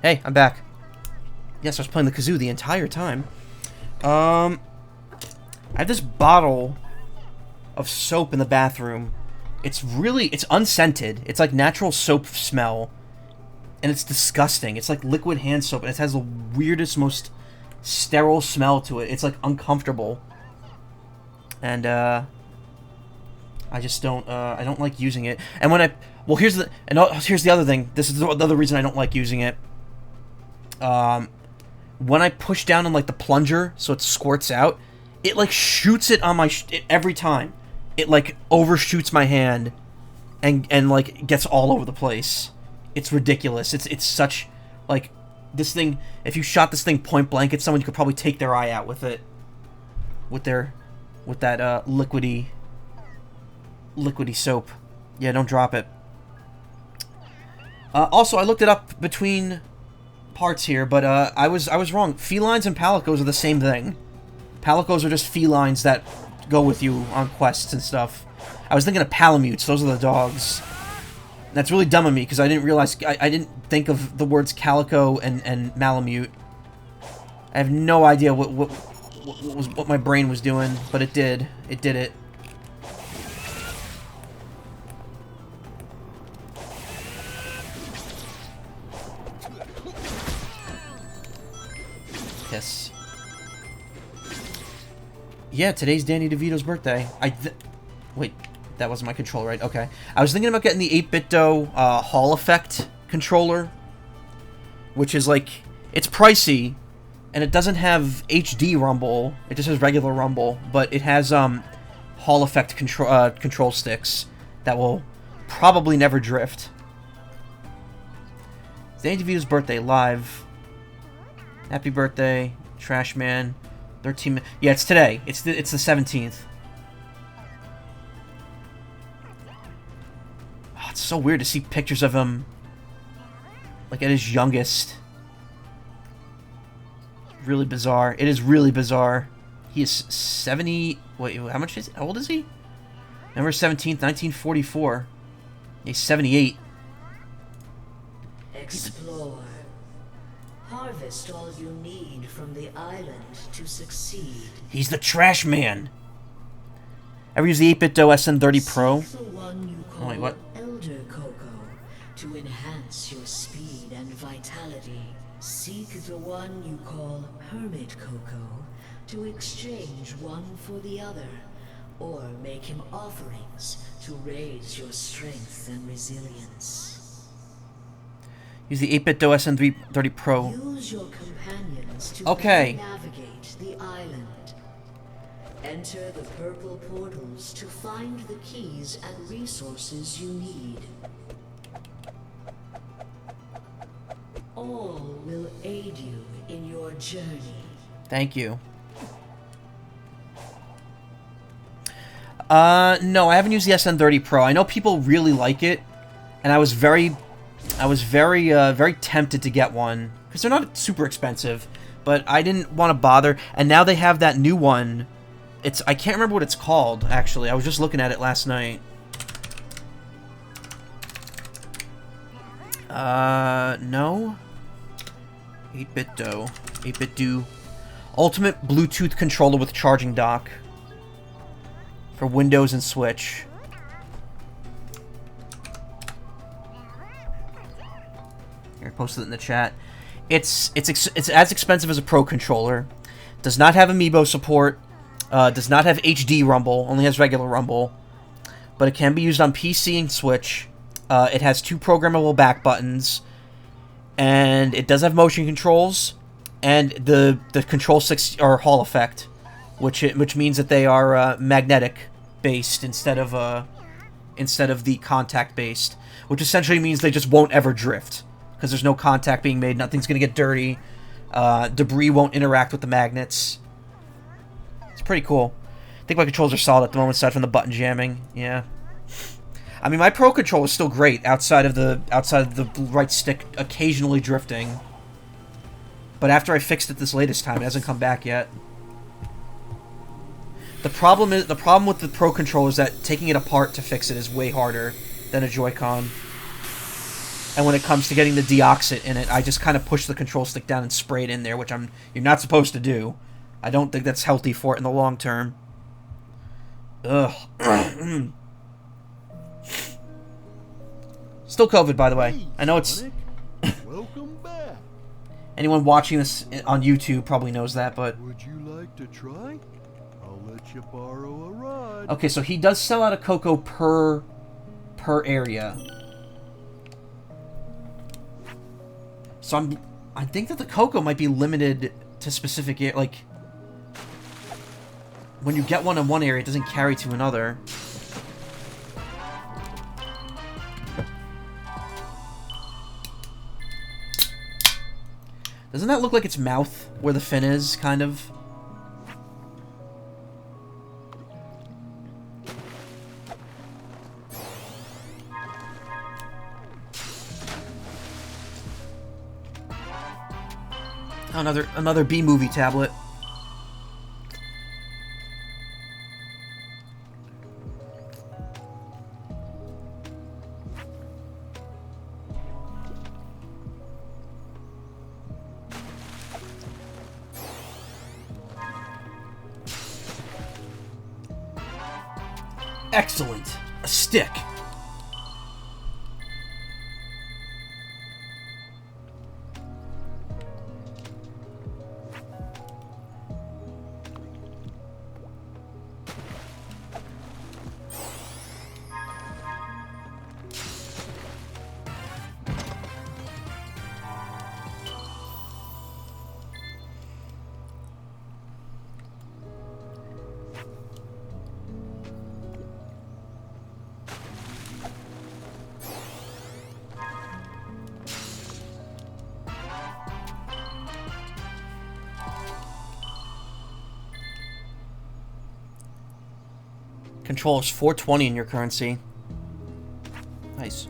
Hey, I'm back. Yes, I was playing the kazoo the entire time. I have this bottle of soap in the bathroom. It's unscented. It's like natural soap smell. And it's disgusting. It's like liquid hand soap, and it has the weirdest, most sterile smell to it. It's like uncomfortable. And, I just don't, I don't like using it. And when here's the other thing. This is the other reason I don't like using it. When I push down on, like, the plunger so it squirts out, it, like, shoots it on my... every time. It, like, overshoots my hand and, like, gets all over the place. It's ridiculous. It's such... Like, this thing... If you shot this thing point blank at someone, you could probably take their eye out with it. With that, liquidy soap. Yeah, don't drop it. Also, I looked it up between... parts here, but I was wrong. Felines and palicos are the same thing. Palicos are just felines that go with you on quests and stuff. I was thinking of palamutes. Those are the dogs. That's really dumb of me because I didn't realize I didn't think of the words calico and malamute. I have no idea what my brain was doing, but it did. It did it. Yes. Yeah, today's Danny DeVito's birthday. Wait, that wasn't my controller, right? Okay. I was thinking about getting the 8BitDo Hall Effect controller, which is like, it's pricey, and it doesn't have HD rumble. It just has regular rumble, but it has Hall Effect control sticks that will probably never drift. It's Danny DeVito's birthday live. Happy birthday, Trash Man. 13. Yeah, it's today. It's the 17th. Oh, it's so weird to see pictures of him, like, at his youngest. Really bizarre. It is really bizarre. He is 70. Wait, how old is he? November 17th, 1944. He's 78. Explore. Harvest all you need from the island to succeed. He's the Trash Man. Ever use the 8BitDo SN30 Pro? Seek the one you call wait, what? Elder Cocoa to enhance your speed and vitality. Seek the one you call Hermit Cocoa to exchange one for the other, or make him offerings to raise your strength and resilience. Use the 8BitDo SN30 Pro. Use your companions to navigate the island. Enter the purple portals to find the keys and resources you need. All will aid you in your journey. Thank you. No, I haven't used the SN30 Pro. I know people really like it, and I was very tempted to get one because they're not super expensive, but I didn't want to bother. And now they have that new one. I can't remember what it's called, actually. I was just looking at it last night. No. 8BitDo. 8BitDo. Ultimate Bluetooth controller with charging dock. For Windows and Switch. Here, I posted it in the chat. It's as expensive as a Pro controller. Does not have Amiibo support. Does not have HD rumble. Only has regular rumble. But it can be used on PC and Switch. It has 2 programmable back buttons. And it does have motion controls. And the control sticks are Hall Effect. Which means that they are magnetic based instead of the contact based. Which essentially means they just won't ever drift. Because there's no contact being made. Nothing's going to get dirty. Debris won't interact with the magnets. It's pretty cool. I think my controls are solid at the moment, aside from the button jamming. Yeah. I mean, my Pro controller is still great outside of the right stick occasionally drifting. But after I fixed it this latest time, it hasn't come back yet. The problem with the Pro controller is that taking it apart to fix it is way harder than a Joy-Con. And when it comes to getting the deoxit in it, I just kind of push the control stick down and spray it in there, which you're not supposed to do. I don't think that's healthy for it in the long term. Ugh. Still COVID, by the way. I know it's... Welcome back. Anyone watching this on YouTube probably knows that, but... Would you like to try? I'll let you borrow a rod. Okay, so he does sell out a cocoa per area. So I think that the cocoa might be limited to specific like when you get one in one area, it doesn't carry to another. Doesn't that look like its mouth where the fin is, kind of? Another B-movie tablet. Excellent. A stick. Control is 420 in your currency. Nice.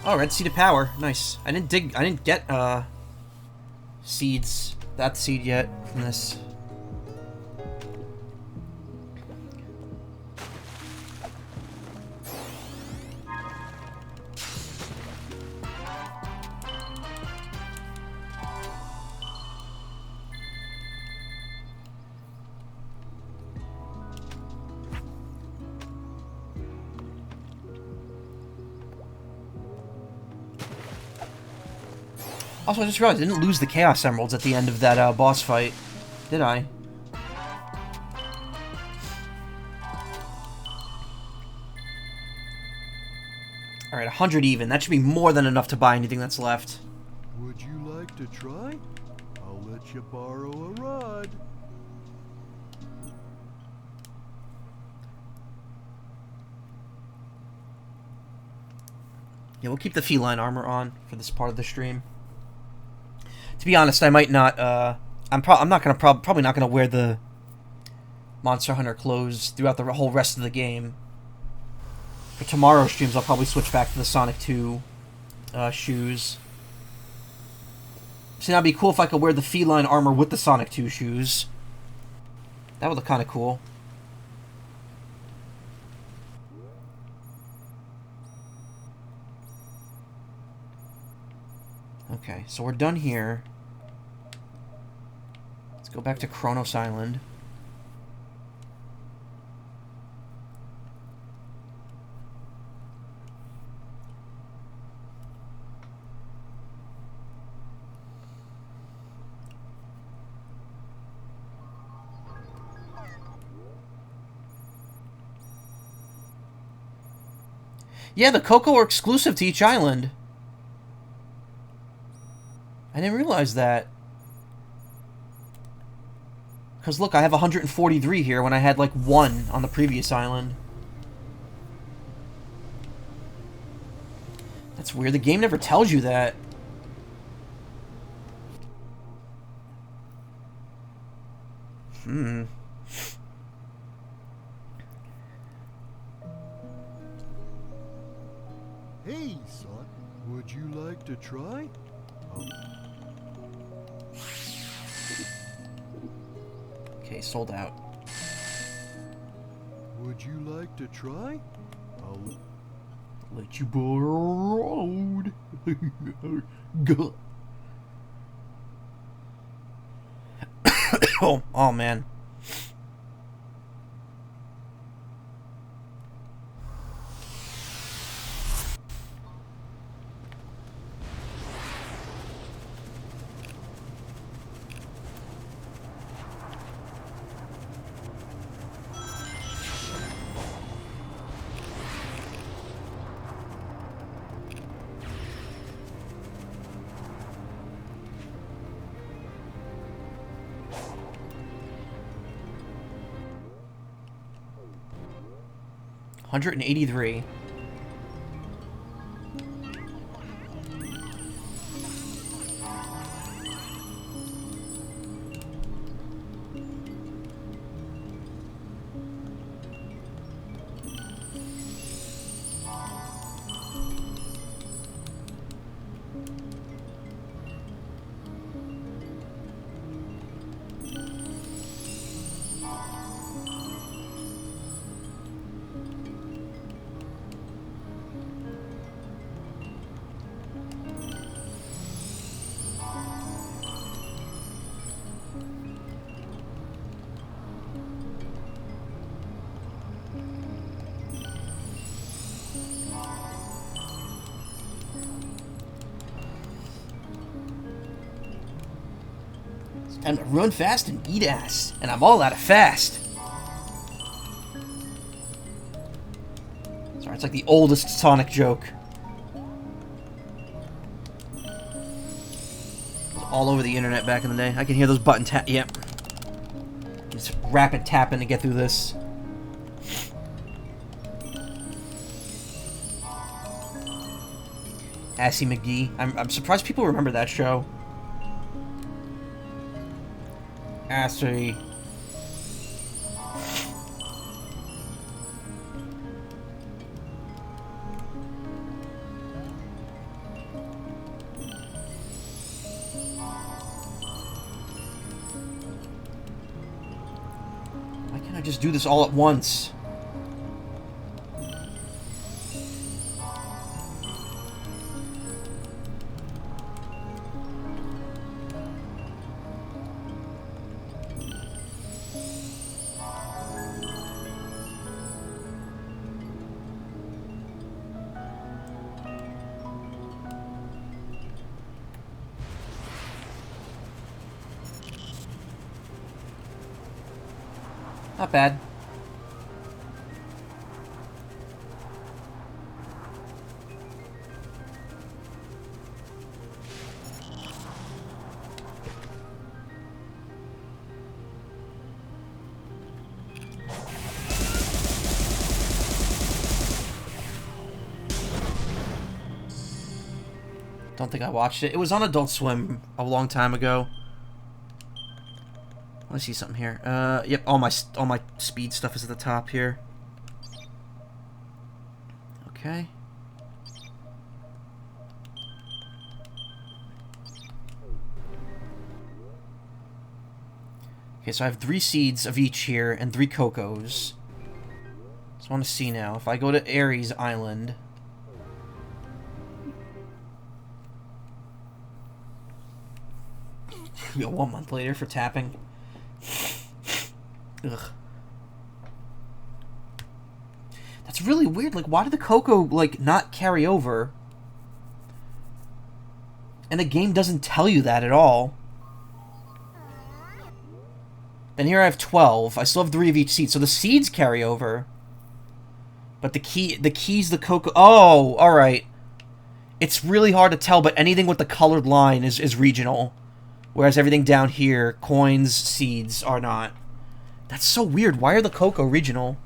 Oh, red seed of power. Nice. I didn't get seeds, that seed yet from this. Also, I just realized I didn't lose the Chaos Emeralds at the end of that boss fight, did I? Alright, 100 even. That should be more than enough to buy anything that's left. Would you like to try? I'll let you borrow a rod. Yeah, we'll keep the feline armor on for this part of the stream. To be honest, I might not. I'm not gonna probably not gonna wear the Monster Hunter clothes throughout the whole rest of the game. For tomorrow's streams, I'll probably switch back to the Sonic 2 shoes. See, that'd be cool if I could wear the feline armor with the Sonic 2 shoes. That would look kind of cool. Okay, so we're done here. Let's go back to Kronos Island. Yeah, the Cocoa are exclusive to each island. I didn't realize that. Because look, I have 143 here when I had like 1 on the previous island. That's weird. The game never tells you that. Hey, son. Would you like to try? Okay, sold out. Would you like to try? I'll Let you borrow road. Go. Oh man. $183. Time to run fast and eat ass. And I'm all out of fast. Sorry, it's like the oldest Sonic joke. It was all over the internet back in the day. I can hear those button tap. Yep. Just rapid tapping to get through this. Assy McGee. I'm surprised people remember that show. Assy. Why can't I just do this all at once? Not bad. Don't think I watched it. It was on Adult Swim a long time ago. Let me see something here. Yep, all my speed stuff is at the top here. Okay. Okay, so I have 3 seeds of each here and 3 cocos. So I want to see now. If I go to Ares Island... We got 1 month later for tapping. Ugh. That's really weird. Like, why did the cocoa, like, not carry over? And the game doesn't tell you that at all. And here I have 12. I still have 3 of each seed. So the seeds carry over. But the key's the cocoa. Oh, alright. It's really hard to tell, but anything with the colored line is regional. Whereas everything down here, coins, seeds, are not. That's so weird. Why are the cocoa regional?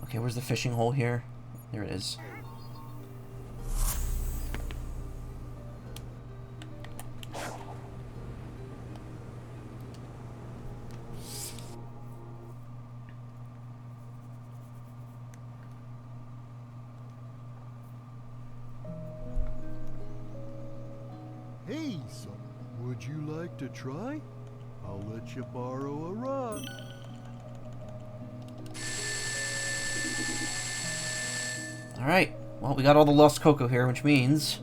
Okay, where's the fishing hole here? There it is. So, would you like to try? I'll let you borrow a rod. Alright. Well, we got all the lost cocoa here, which means...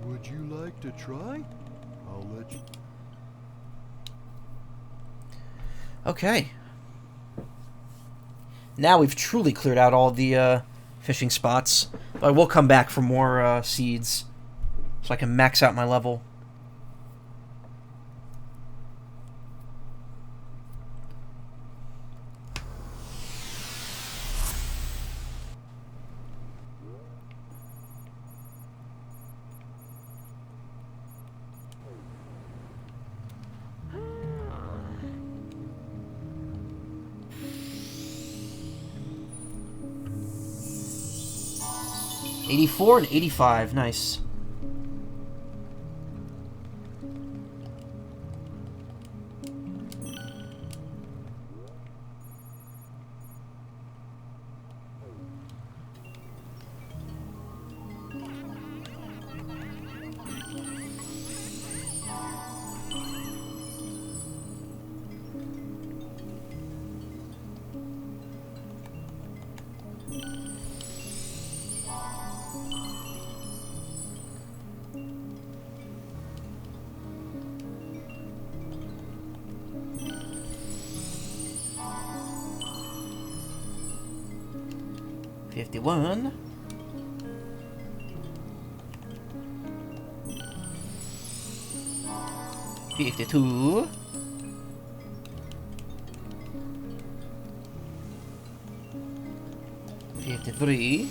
Would you like to try? I'll let you... Okay. Now we've truly cleared out all the fishing spots. But I will come back for more seeds, so I can max out my level. '84 and '85, nice. '51. '52. '53.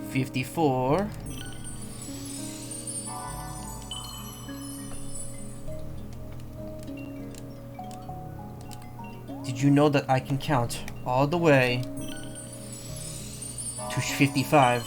'54. Did you know that I can count all the way to 55?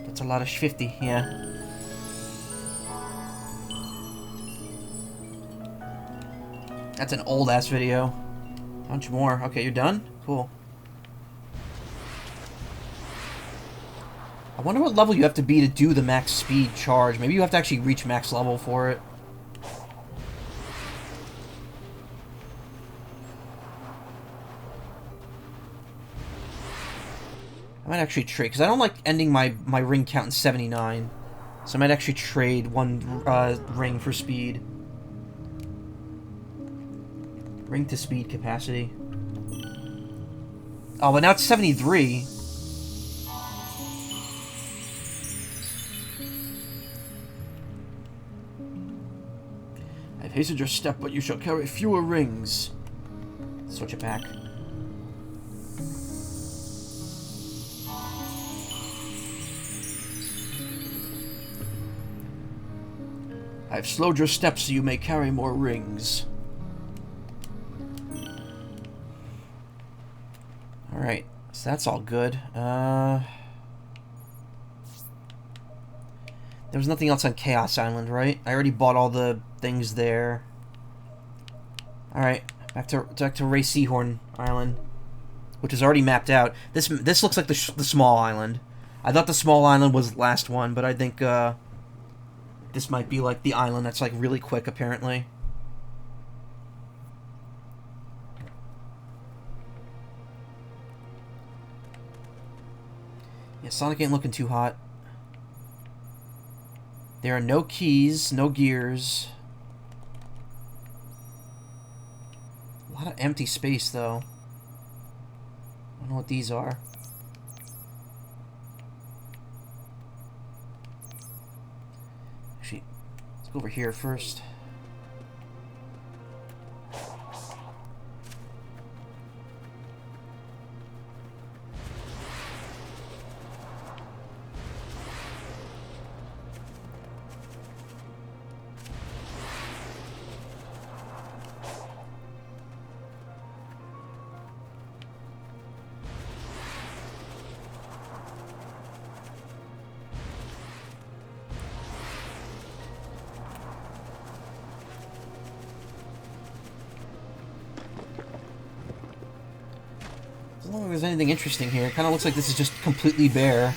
That's a lot of 50, yeah. That's an old-ass video. Bunch more. Okay, you're done? Cool. I wonder what level you have to be to do the max speed charge. Maybe you have to actually reach max level for it. I might actually trade, because I don't like ending my ring count in 79. So I might actually trade one ring for speed. Ring to speed capacity. Oh, but now it's 73. I've hastened your step, but you shall carry fewer rings. Switch it back. I've slowed your steps so you may carry more rings. Alright, so that's all good. There was nothing else on Chaos Island, right? I already bought all the things there. Alright, back to Ray Seahorn Island, which is already mapped out. This looks like the small island. I thought the small island was the last one, but I think this might be like the island that's like really quick, apparently. Yeah, Sonic ain't looking too hot. There are no keys, no gears. A lot of empty space, though. I don't know what these are. Actually, let's go over here first. I don't know if there's anything interesting here. It kind of looks like this is just completely bare.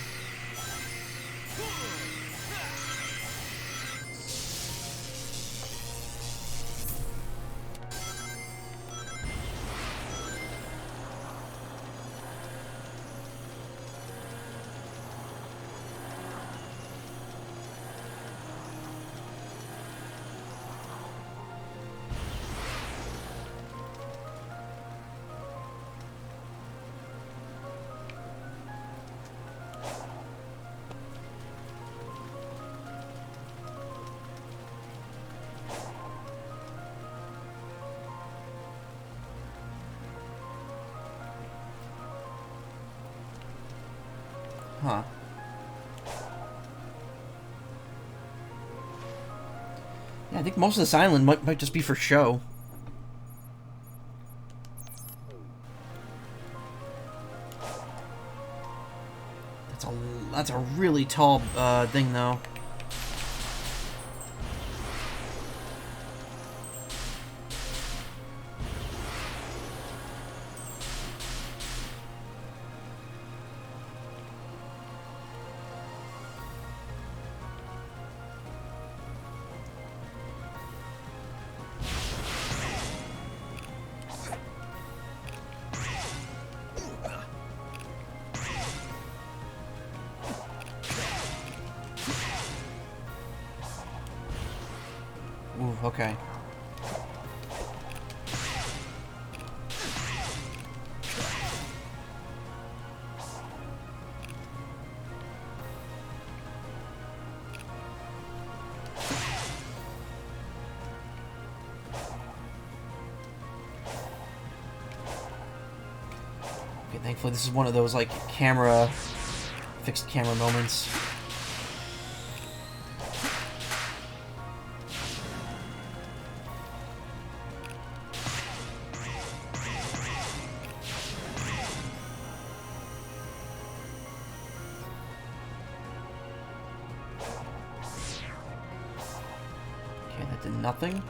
Huh. Yeah, I think most of this island might just be for show. That's a really tall thing, though. Ooh, okay. Okay, thankfully this is one of those, like, fixed camera moments. Okay, that did nothing.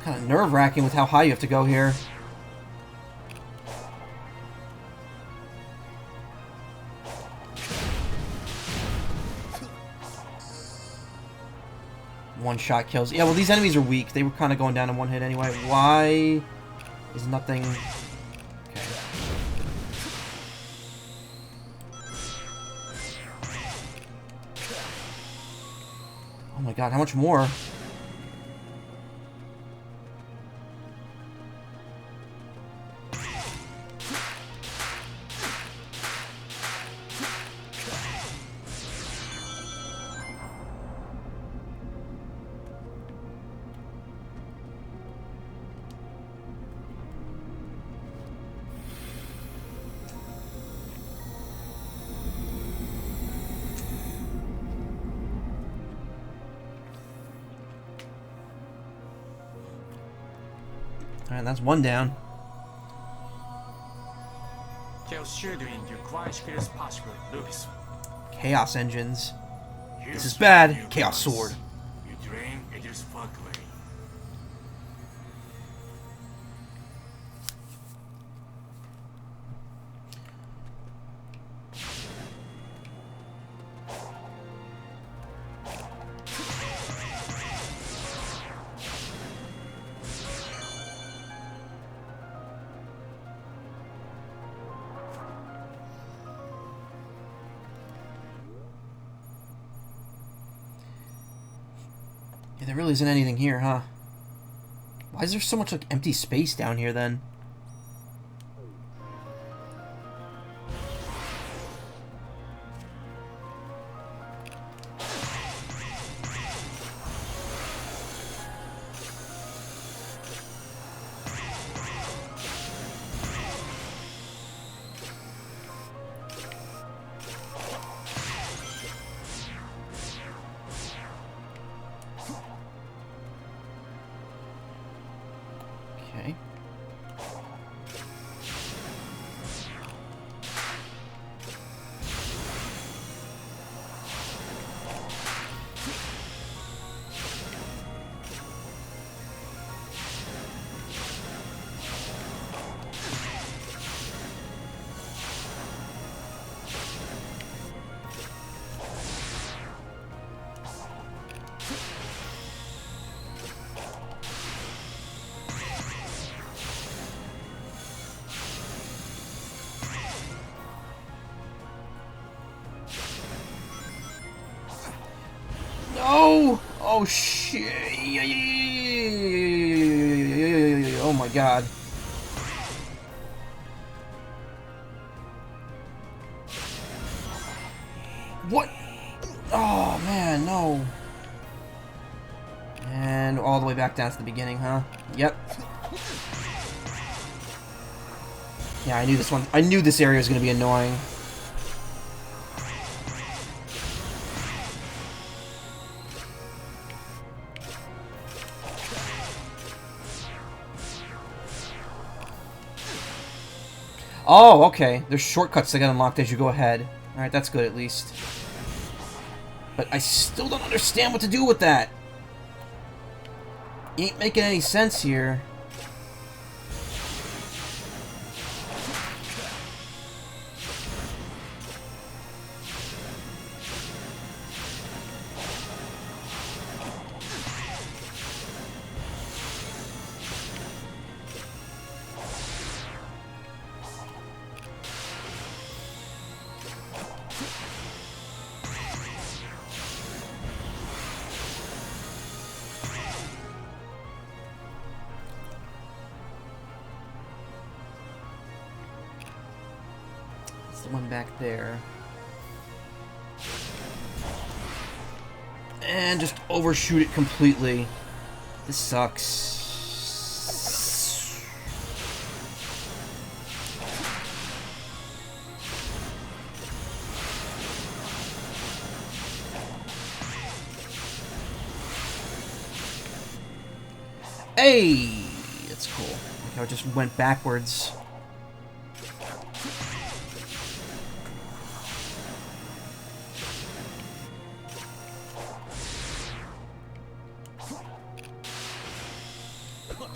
Kind of nerve-wracking with how high you have to go here. One-shot kills. Yeah, well, these enemies are weak. They were kind of going down in one hit anyway. Why is nothing... Okay. Oh my god, how much more? Alright, that's one down. Chaos engines. This is bad. Chaos sword. Yeah, there really isn't anything here, huh? Why is there so much like empty space down here then? Okay. No! Oh shit! Oh my god! What? Oh man, no! And all the way back down to the beginning, huh? Yep. Yeah, I knew this one. I knew this area was gonna be annoying. Oh, okay. There's shortcuts that get unlocked as you go ahead. Alright, that's good at least. But I still don't understand what to do with that. You ain't making any sense here. The one back there. And just overshoot it completely. This sucks. Hey! That's cool. Like I just went backwards. What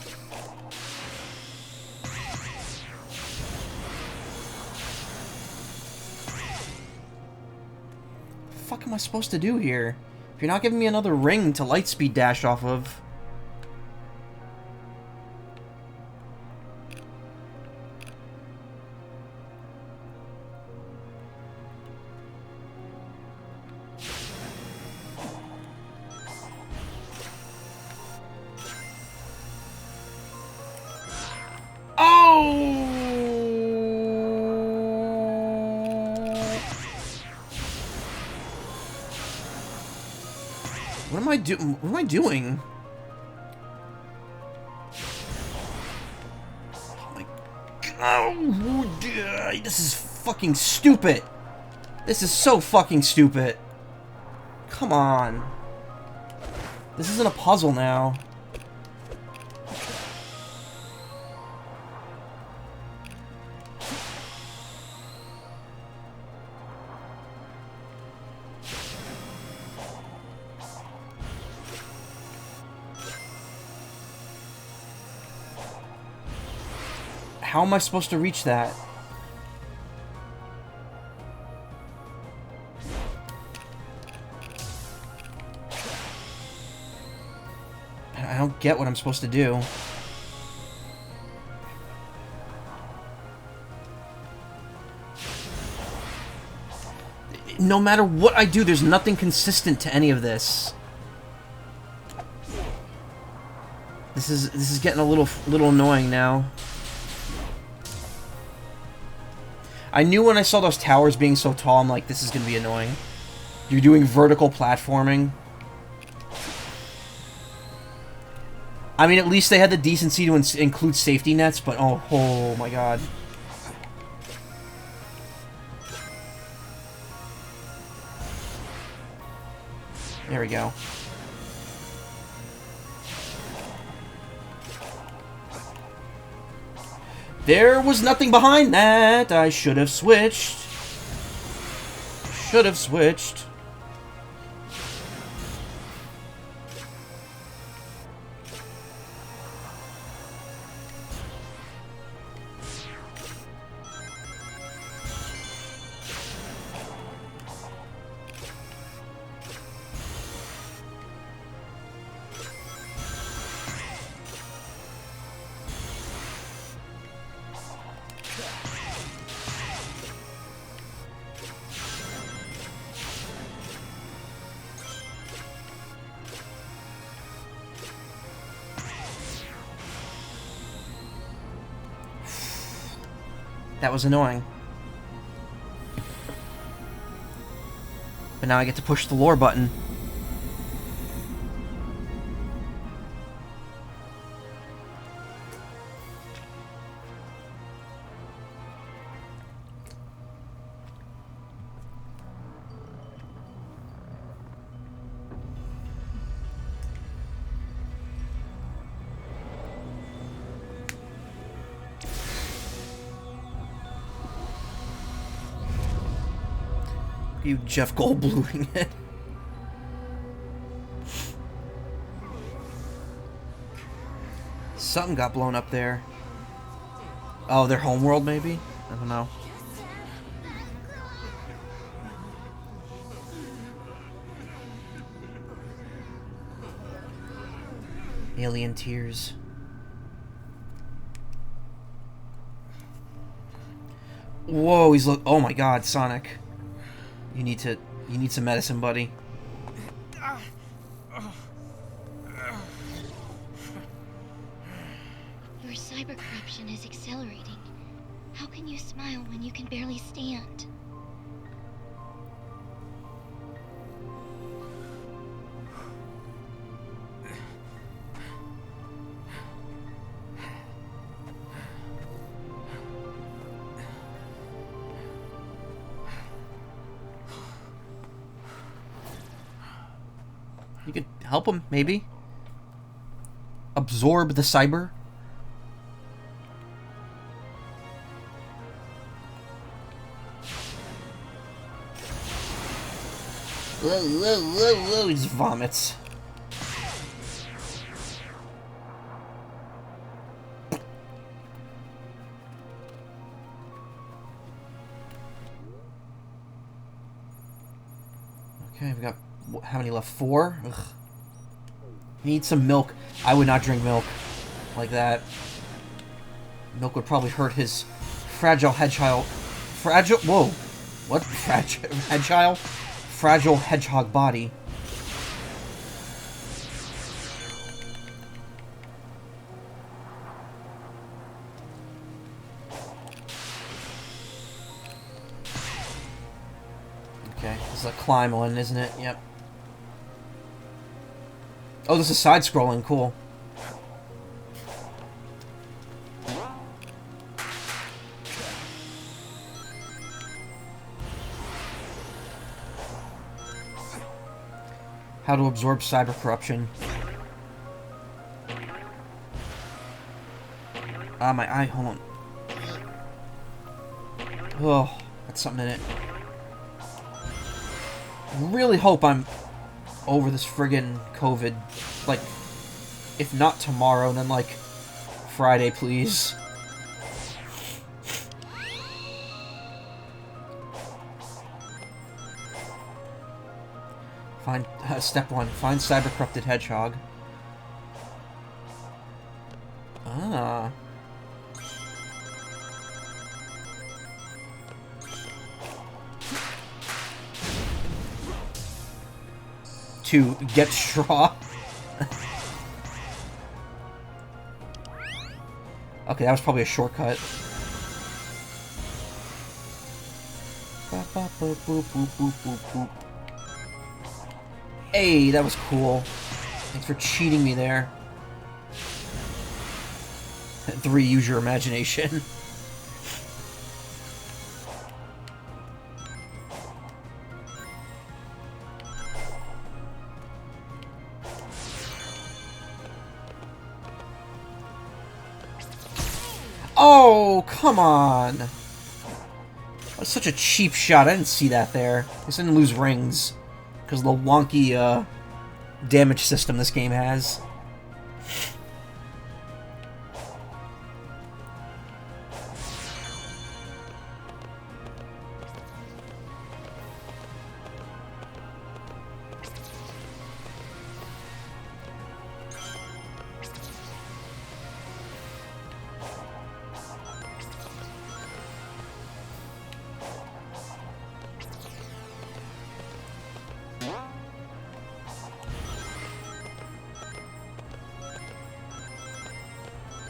the fuck am I supposed to do here? If you're not giving me another ring to lightspeed dash off of. What am I doing? Oh my god. This is fucking stupid. This is so fucking stupid. Come on. This isn't a puzzle now. How am I supposed to reach that? I don't get what I'm supposed to do. No matter what I do, there's nothing consistent to any of this. This is getting a little annoying now. I knew when I saw those towers being so tall, I'm like, this is gonna be annoying. You're doing vertical platforming. I mean, at least they had the decency to include safety nets, but oh my god. There we go. There was nothing behind that. I should have switched. Should have switched. That was annoying. But now I get to push the lore button. You Jeff Goldbluming it. Something got blown up there. Oh, their homeworld maybe? I don't know. Alien tears. Whoa, he's oh my god, Sonic. You need some medicine, buddy. Your cyber corruption is accelerating. How can you smile when you can barely stand? You could help him, maybe. Absorb the cyber. He just vomits. Okay, we got how many left? 4? Ugh. Need some milk. I would not drink milk like that. Milk would probably hurt his fragile hedgehog. Fragile? Whoa. What? Fragile? Fragile hedgehog body. Okay, this is a climb one, isn't it? Yep. Oh, this is side-scrolling. Cool. How to absorb cyber corruption. Ah, my eye. Hold on. Oh, that's something in it. Really hope I'm over this friggin' COVID. Like, if not tomorrow, then like Friday, please. Find step 1. Find cyber-corrupted hedgehog. Ah. To get straw. Okay, that was probably a shortcut. Hey, that was cool. Thanks for cheating me there. 3, use your imagination. Oh, come on! That's such a cheap shot. I didn't see that there. I guess I didn't lose rings. Because of the wonky, damage system this game has.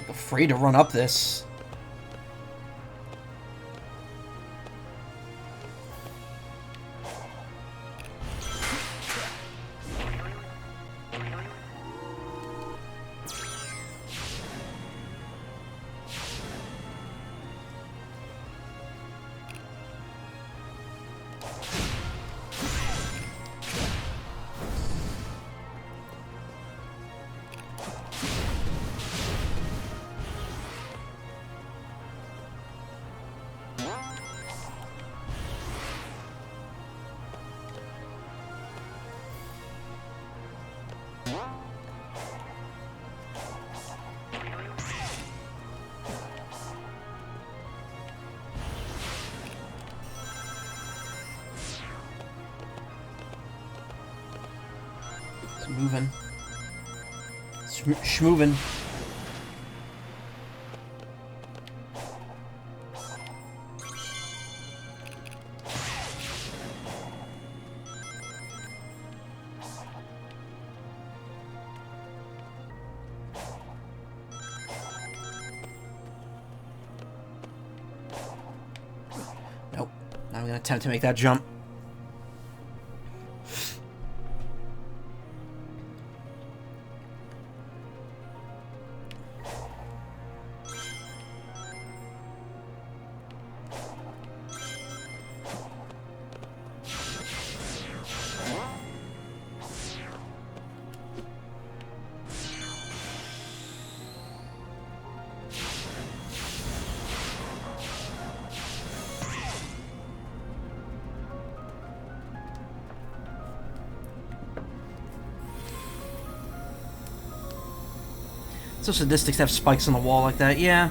Afraid to run up this. Moving. Schmoving. Nope. I'm gonna attempt to make that jump. So sadistics have spikes on the wall like that, yeah.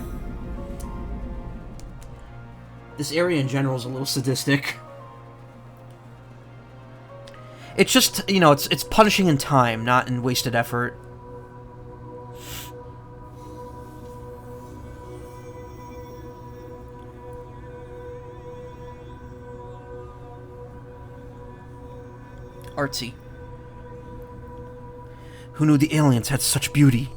This area in general is a little sadistic. It's just, you know, it's punishing in time, not in wasted effort. Artsy. Who knew the aliens had such beauty?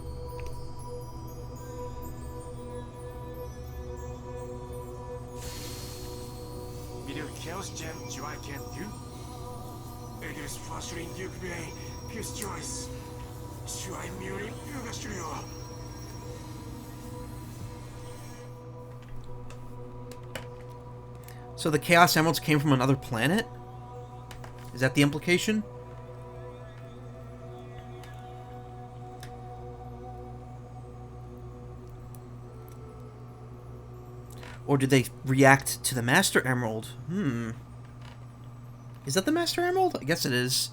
So the Chaos Emeralds came from another planet? Is that the implication? Or did they react to the Master Emerald? Is that the Master Emerald? I guess it is.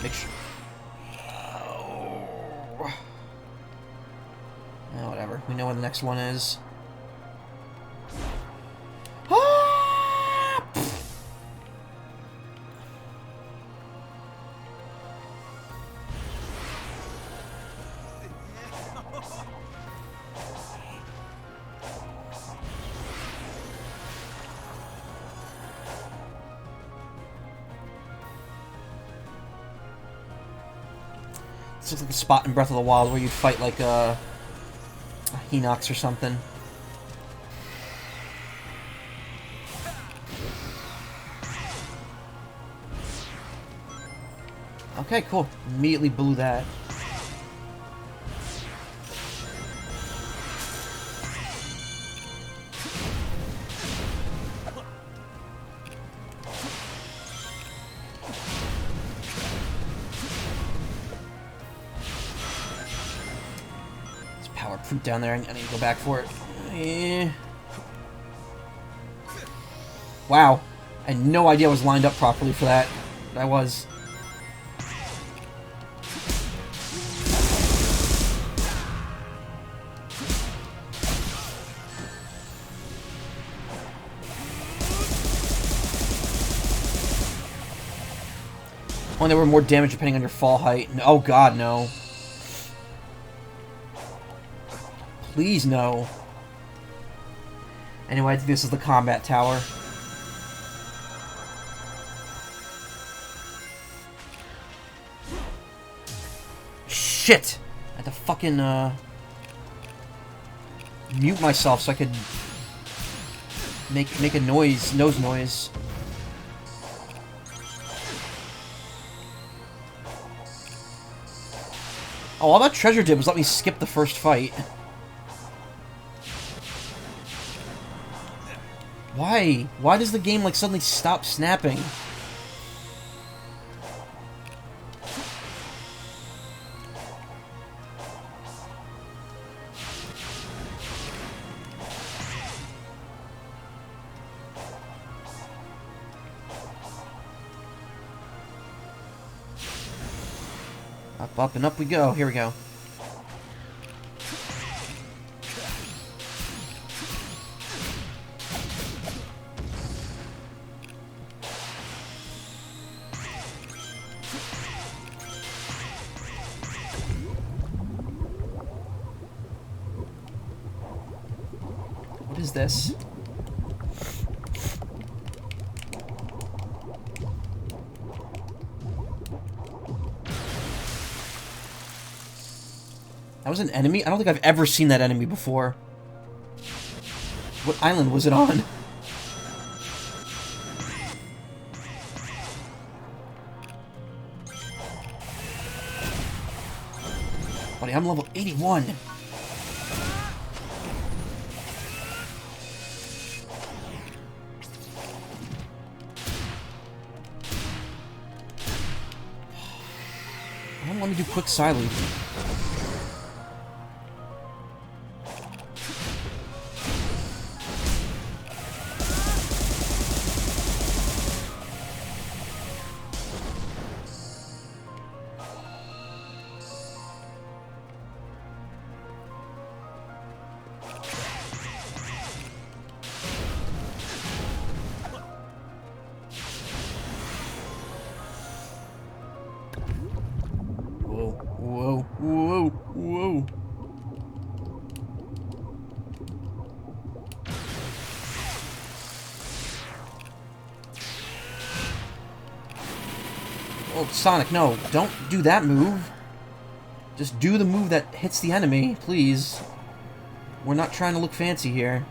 Make sure. Oh. Oh, whatever. We know where the next one is. Ah! This looks like a spot in Breath of the Wild where you'd fight like a Hinox or something. Okay, cool. Immediately blew that. Power fruit down there. I need to go back for it. Wow. I had no idea I was lined up properly for that. But I was. Oh, and there were more damage depending on your fall height. Oh god, no. Please, no. Anyway, I think this is the combat tower. Shit! I had to fucking, mute myself so I could make a nose noise. Oh, all that treasure did was let me skip the first fight. Why? Why does the game, like, suddenly stop snapping? Up, and up we go. Here we go. What is this? That was an enemy? I don't think I've ever seen that enemy before. What island was it on? Buddy, I'm level 81. Why don't let me do quick silence? Whoa, whoa, whoa. Oh, Sonic, no. Don't do that move. Just do the move that hits the enemy, please. We're not trying to look fancy here.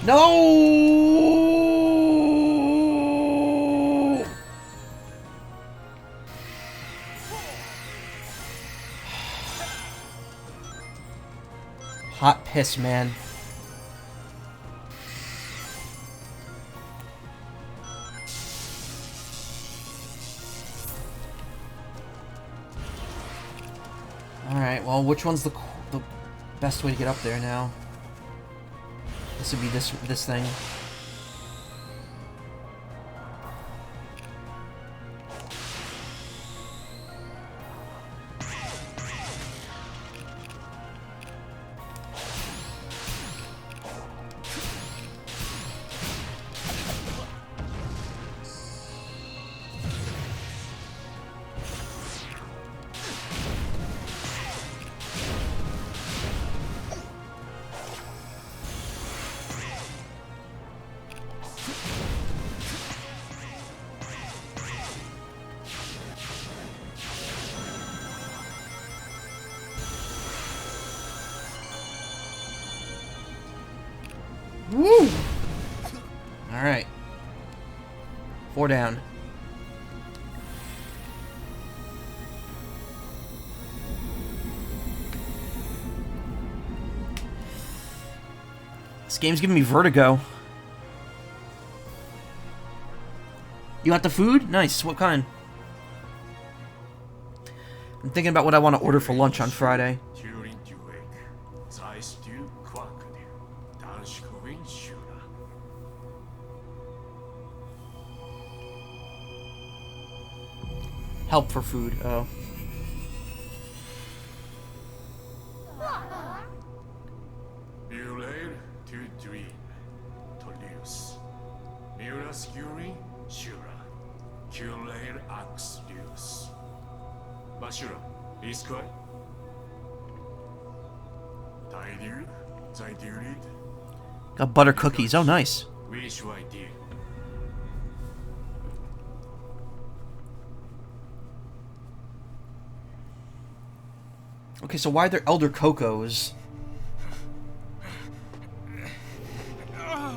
No! Hot piss, man. Alright, well, which one's the best way to get up there now? This would be this thing. Woo! Alright. 4 down. This game's giving me vertigo. You want the food? Nice. What kind? I'm thinking about what I want to order for lunch on Friday. Help for food. Oh. Got butter cookies. Oh, nice. Okay, so why are there Elder Cocos? I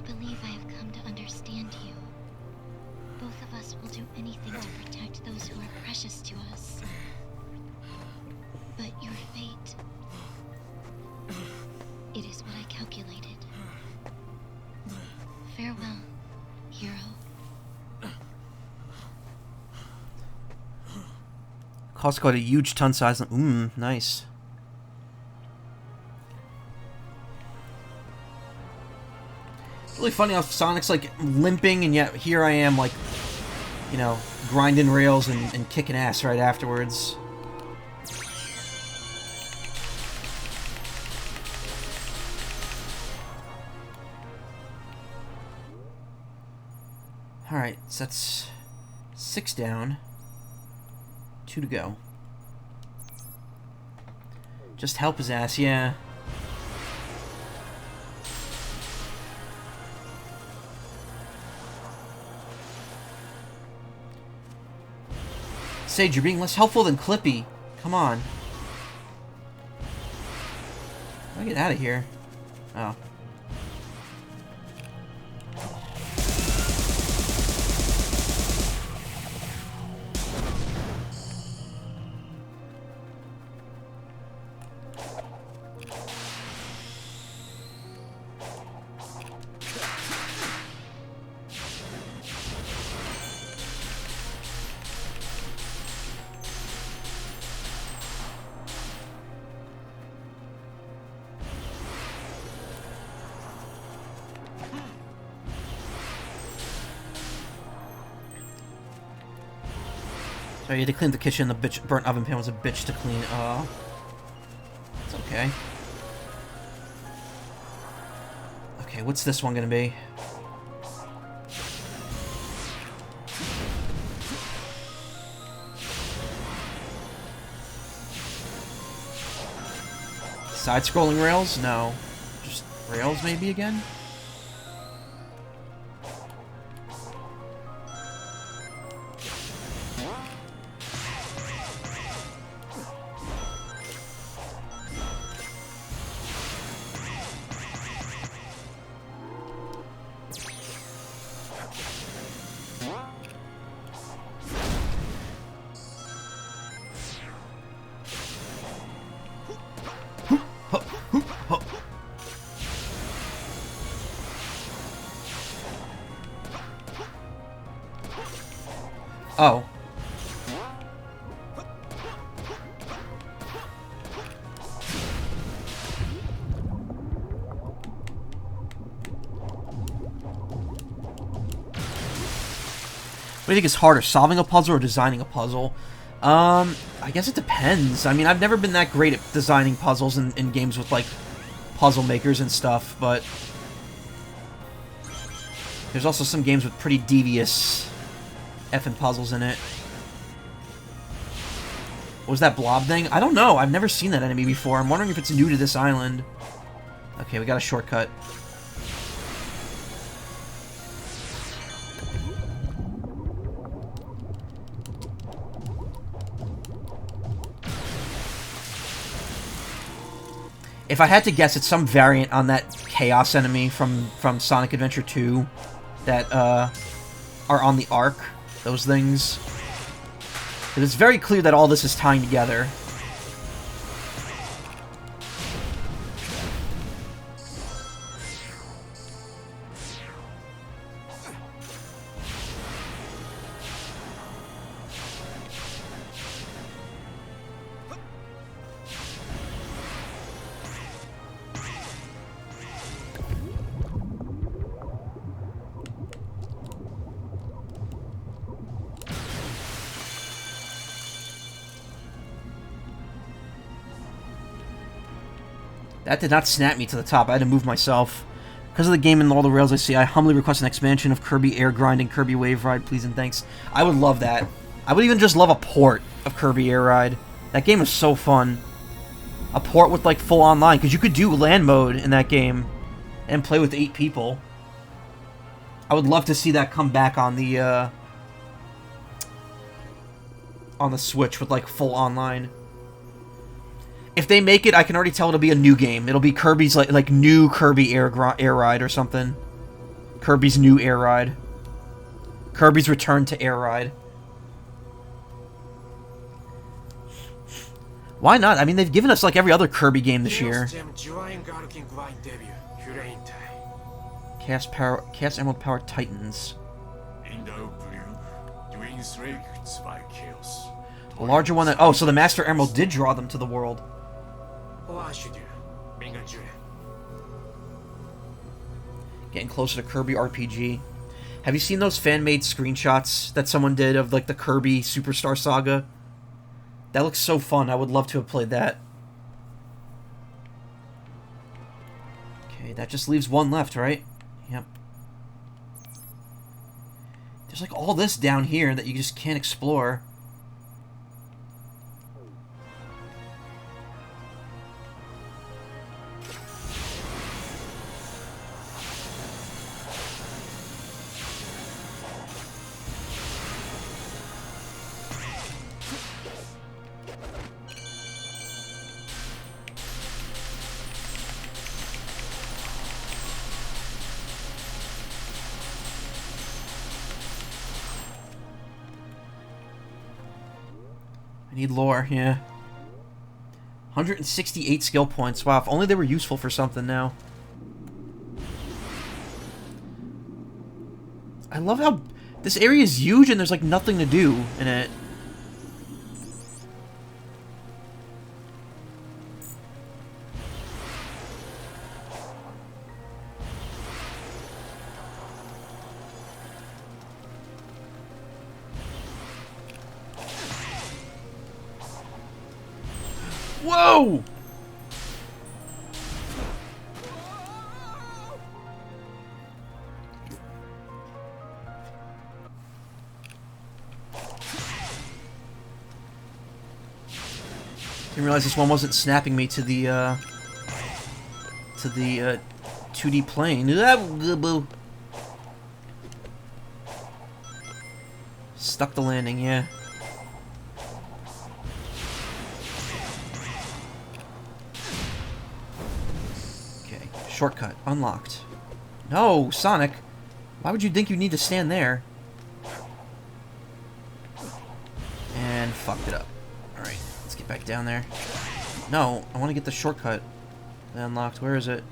believe I have come to understand you. Both of us will do anything to protect those who are precious to us. But your fate... it is what I calculated. Farewell, hero. Costco had a huge ton size. Nice. It's really funny how Sonic's like limping, and yet here I am, like, you know, grinding rails and kicking ass right afterwards. Alright, so that's 6 down. 2 to go. Just help his ass, yeah. Sage, you're being less helpful than Clippy. Come on. How do I get out of here? Oh. So you had to clean the kitchen. The burnt oven pan was a bitch to clean. It's okay. Okay, what's this one gonna be? Side-scrolling rails? No. Just rails maybe again? Oh. What do you think is harder, solving a puzzle or designing a puzzle? I guess it depends. I mean, I've never been that great at designing puzzles in games with, like, puzzle makers and stuff, but there's also some games with pretty devious effing puzzles in it. What was that blob thing? I don't know. I've never seen that enemy before. I'm wondering if it's new to this island. Okay, we got a shortcut. If I had to guess, it's some variant on that Chaos enemy from Sonic Adventure 2 that are on the Ark. Those things. But it's very clear that all this is tying together. That did not snap me to the top. I had to move myself. Because of the game and all the rails I see, I humbly request an expansion of Kirby Air Grind and Kirby Wave Ride, please and thanks. I would love that. I would even just love a port of Kirby Air Ride. That game is so fun. A port with, like, full online, because you could do land mode in that game and play with 8 people. I would love to see that come back on the Switch with, like, full online. If they make it, I can already tell it'll be a new game. It'll be Kirby's, like new Kirby Air Ride or something. Kirby's new Air Ride. Kirby's Return to Air Ride. Why not? I mean, they've given us, like, every other Kirby game this year. Chaos Emerald Power Titans. A larger one that... Oh, so the Master Emerald did draw them to the world. Getting closer to Kirby RPG. Have you seen those fan-made screenshots that someone did of, like, the Kirby Superstar Saga? That looks so fun. I would love to have played that. Okay, that just leaves one left, right? Yep. There's, like, all this down here that you just can't explore. I need lore, yeah. 168 skill points. Wow, if only they were useful for something now. I love how this area is huge and there's, like, nothing to do in it. Whoa! Didn't realize this one wasn't snapping me to the 2D plane. Stuck the landing, yeah. Shortcut unlocked. No, Sonic. Why would you think you need to stand there? And fucked it up. Alright, let's get back down there. No, I want to get the shortcut unlocked. Where is it?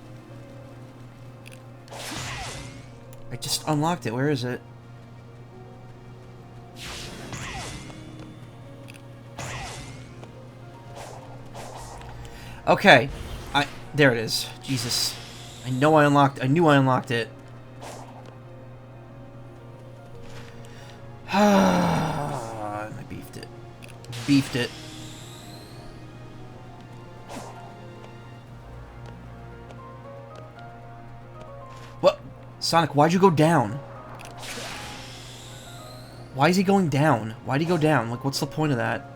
I just unlocked it. Where is it? Okay. There it is. Jesus. I knew I unlocked it. beefed it. What? Sonic, why'd you go down? Why is he going down? Why'd he go down? Like, what's the point of that?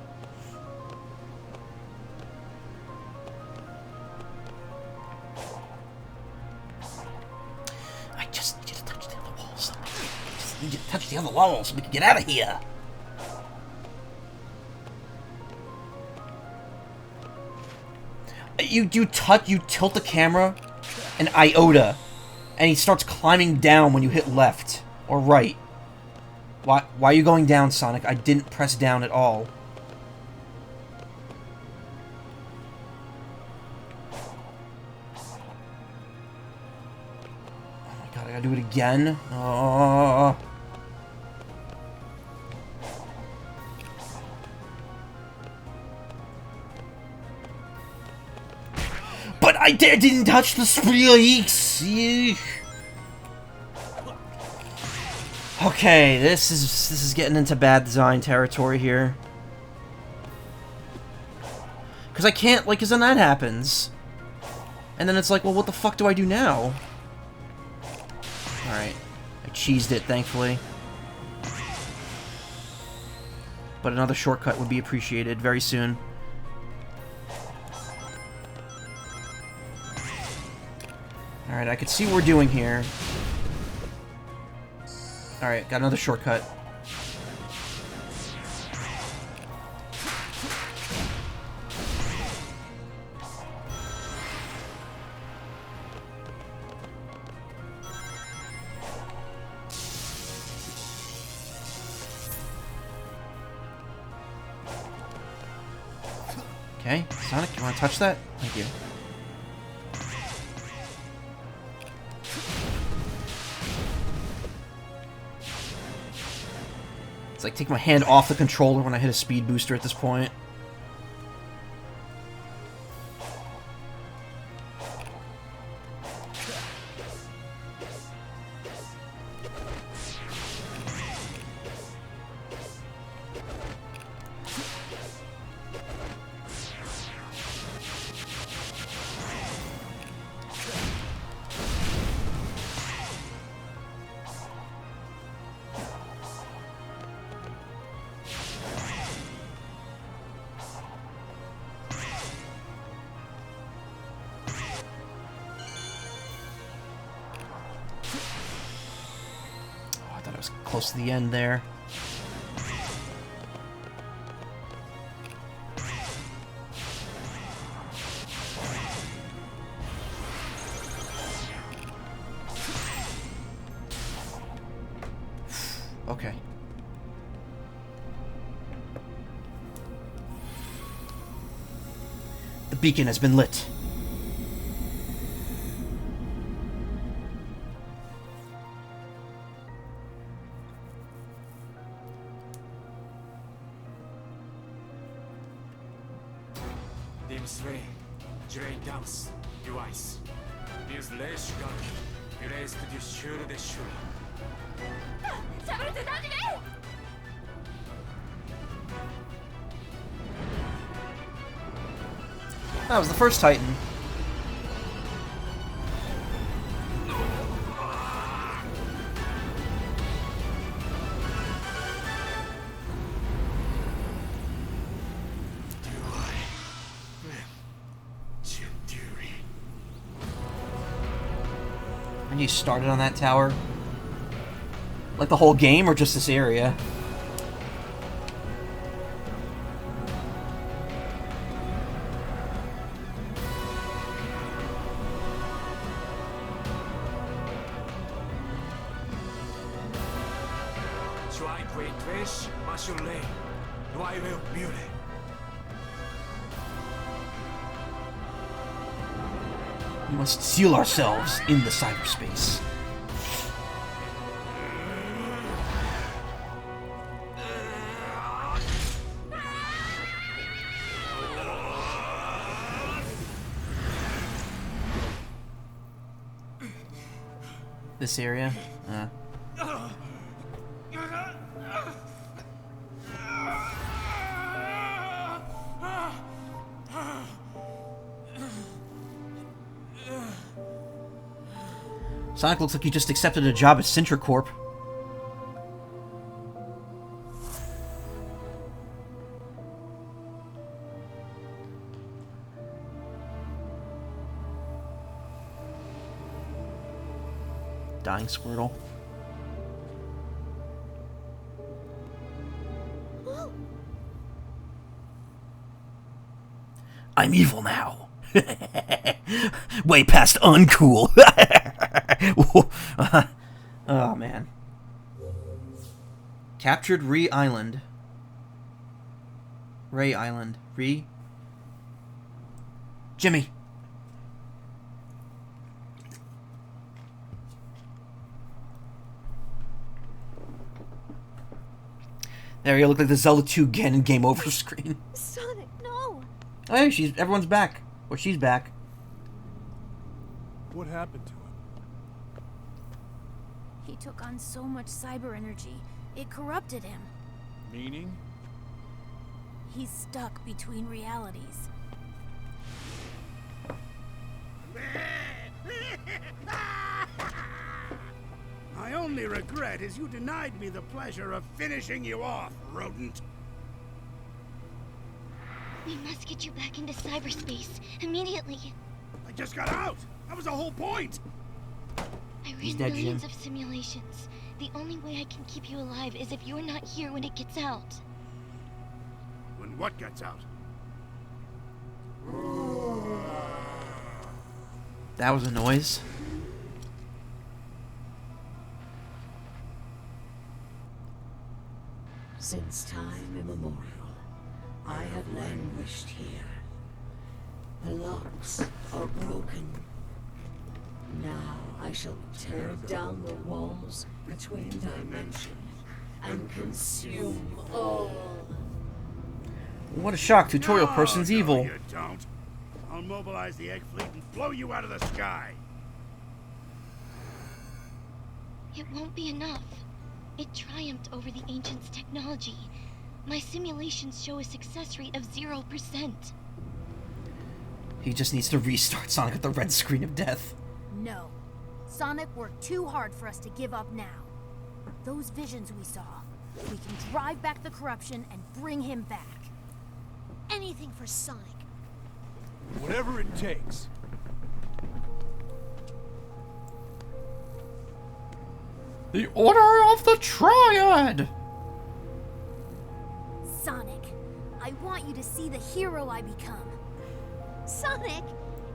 I just need you to touch the other walls. I just need you to touch the other walls so we can get out of here. You tilt the camera an iota, and he starts climbing down when you hit left or right. Why are you going down, Sonic? I didn't press down at all. Oh my god, I gotta do it again? Oh. But I didn't touch the spikes! Okay, this is getting into bad design territory here. Because I can't, like, because then that happens. And then it's like, well, what the fuck do I do now? Alright. I cheesed it, thankfully. But another shortcut would be appreciated very soon. Alright, I can see what we're doing here. Alright, got another shortcut. Okay, Sonic, you want to touch that? Thank you. It's like take my hand off the controller when I hit a speed booster at this point. Close to the end there. Okay. The beacon has been lit. That was the first Titan. And you started on that tower? Like the whole game or just this area? We must seal ourselves in the cyberspace. This area? Sonic looks like he just accepted a job at Sintra Corp. Dying Squirtle. I'm evil now. Way past uncool. Oh, man. Captured Ray Island. Jimmy. There you look like the Zelda 2 Ganon game over screen. Sonic, no! Oh, hey, everyone's back. Well, she's back. What happened to him? He took on so much cyber energy, it corrupted him. Meaning? He's stuck between realities. My only regret is you denied me the pleasure of finishing you off, rodent. We must get you back into cyberspace immediately. I just got out! That was the whole point! I He's ran dead, millions Jim. of simulations. The only way I can keep you alive is if you're not here when it gets out. When what gets out? That was a noise. Since time immemorial, I have languished here. The locks are broken. Now I shall tear down the walls between dimensions and consume all. What a shock. Tutorial person's No, evil. You don't. I'll mobilize the egg fleet and blow you out of the sky. It won't be enough. It triumphed over the Ancients' technology. My simulations show a success rate of 0%. He just needs to restart Sonic at the red screen of death. No. Sonic worked too hard for us to give up now. Those visions we saw, we can drive back the corruption and bring him back. Anything for Sonic. Whatever it takes. The Order of the Triad! Sonic, I want you to see the hero I become. Sonic,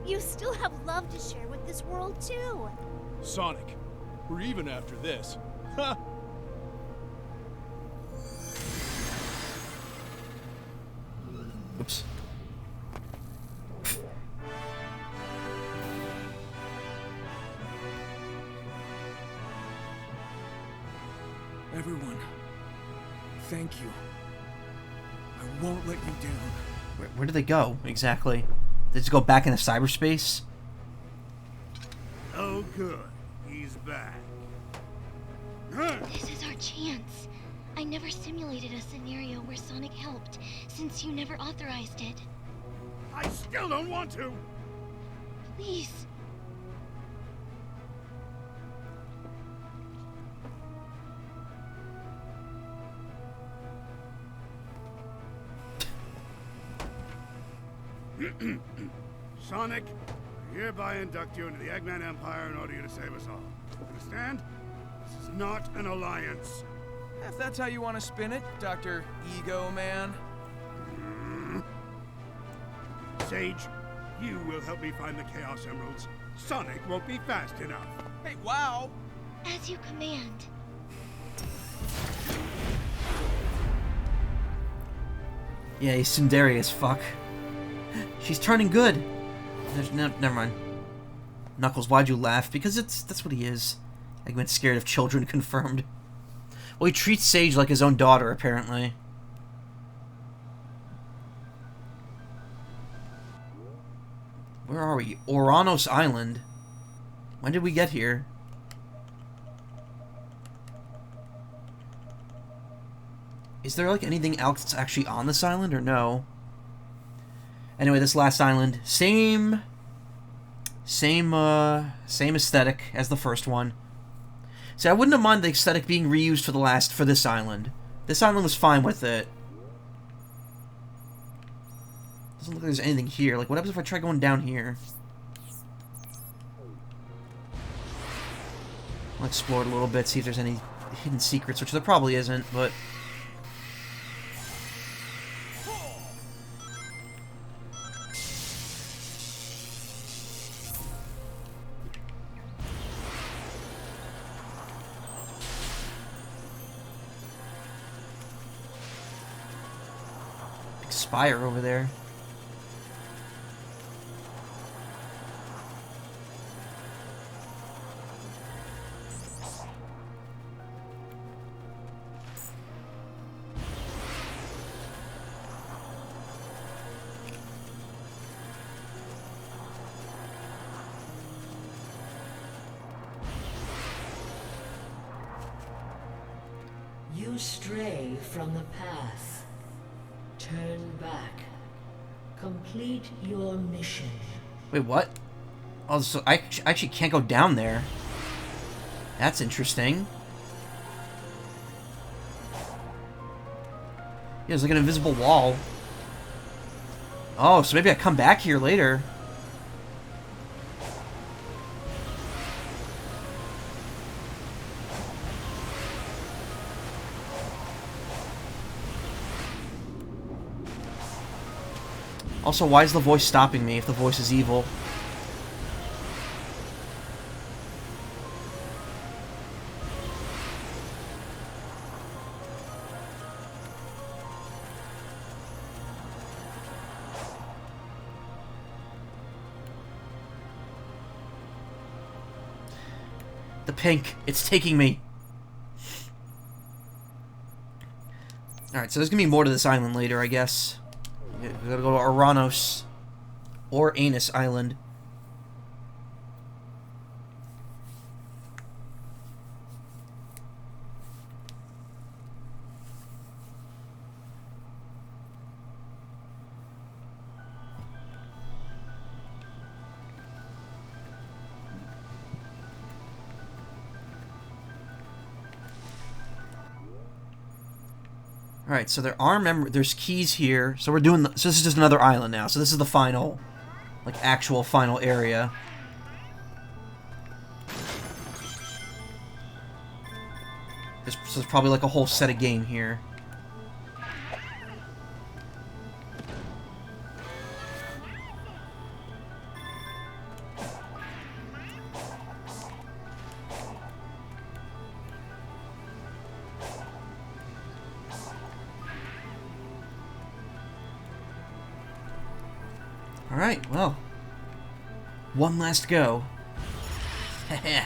you still have love to share with this world too. Sonic, we're even after this. Ha! Oops. Everyone, thank you. I won't let you down. Where did they go, exactly? Did they just go back into cyberspace? Oh, good. He's back. This is our chance. I never simulated a scenario where Sonic helped, since you never authorized it. I still don't want to. Please. Sonic, I hereby induct you into the Eggman Empire and order you to save us all. Understand? This is not an alliance. If that's how you want to spin it, Dr. Ego Man. Sage, you will help me find the Chaos Emeralds. Sonic won't be fast enough. Hey, wow! As you command. Yeah, he's tsundere as fuck. She's turning good. Never mind. Knuckles, why'd you laugh? Because that's what he is. Eggman's scared of children, confirmed. Well, he treats Sage like his own daughter, apparently. Where are we? Oranos Island. When did we get here? Is there, like, anything else that's actually on this island, or no? Anyway, this last island, same Same aesthetic as the first one. See, I wouldn't have minded the aesthetic being reused for this island. This island was fine with it. Doesn't look like there's anything here. Like, what happens if I try going down here? I'll explore it a little bit, see if there's any hidden secrets, which there probably isn't, but... Spire over there. You stray from the path. Turn back. Complete your mission. Wait, what? Oh, so I actually can't go down there. That's interesting. Yeah, there's like an invisible wall. Oh, so maybe I come back here later. Also, why is the voice stopping me if the voice is evil? The pink, it's taking me. Alright, so there's gonna be more to this island later, I guess. We gotta go to Aranos. Or Anus Island. Alright, so there are there's keys here. So we're doing so this is just another island now. So this is the final, like, actual final area. So there's probably like a whole set of game here. Alright, well. One last go. Heh.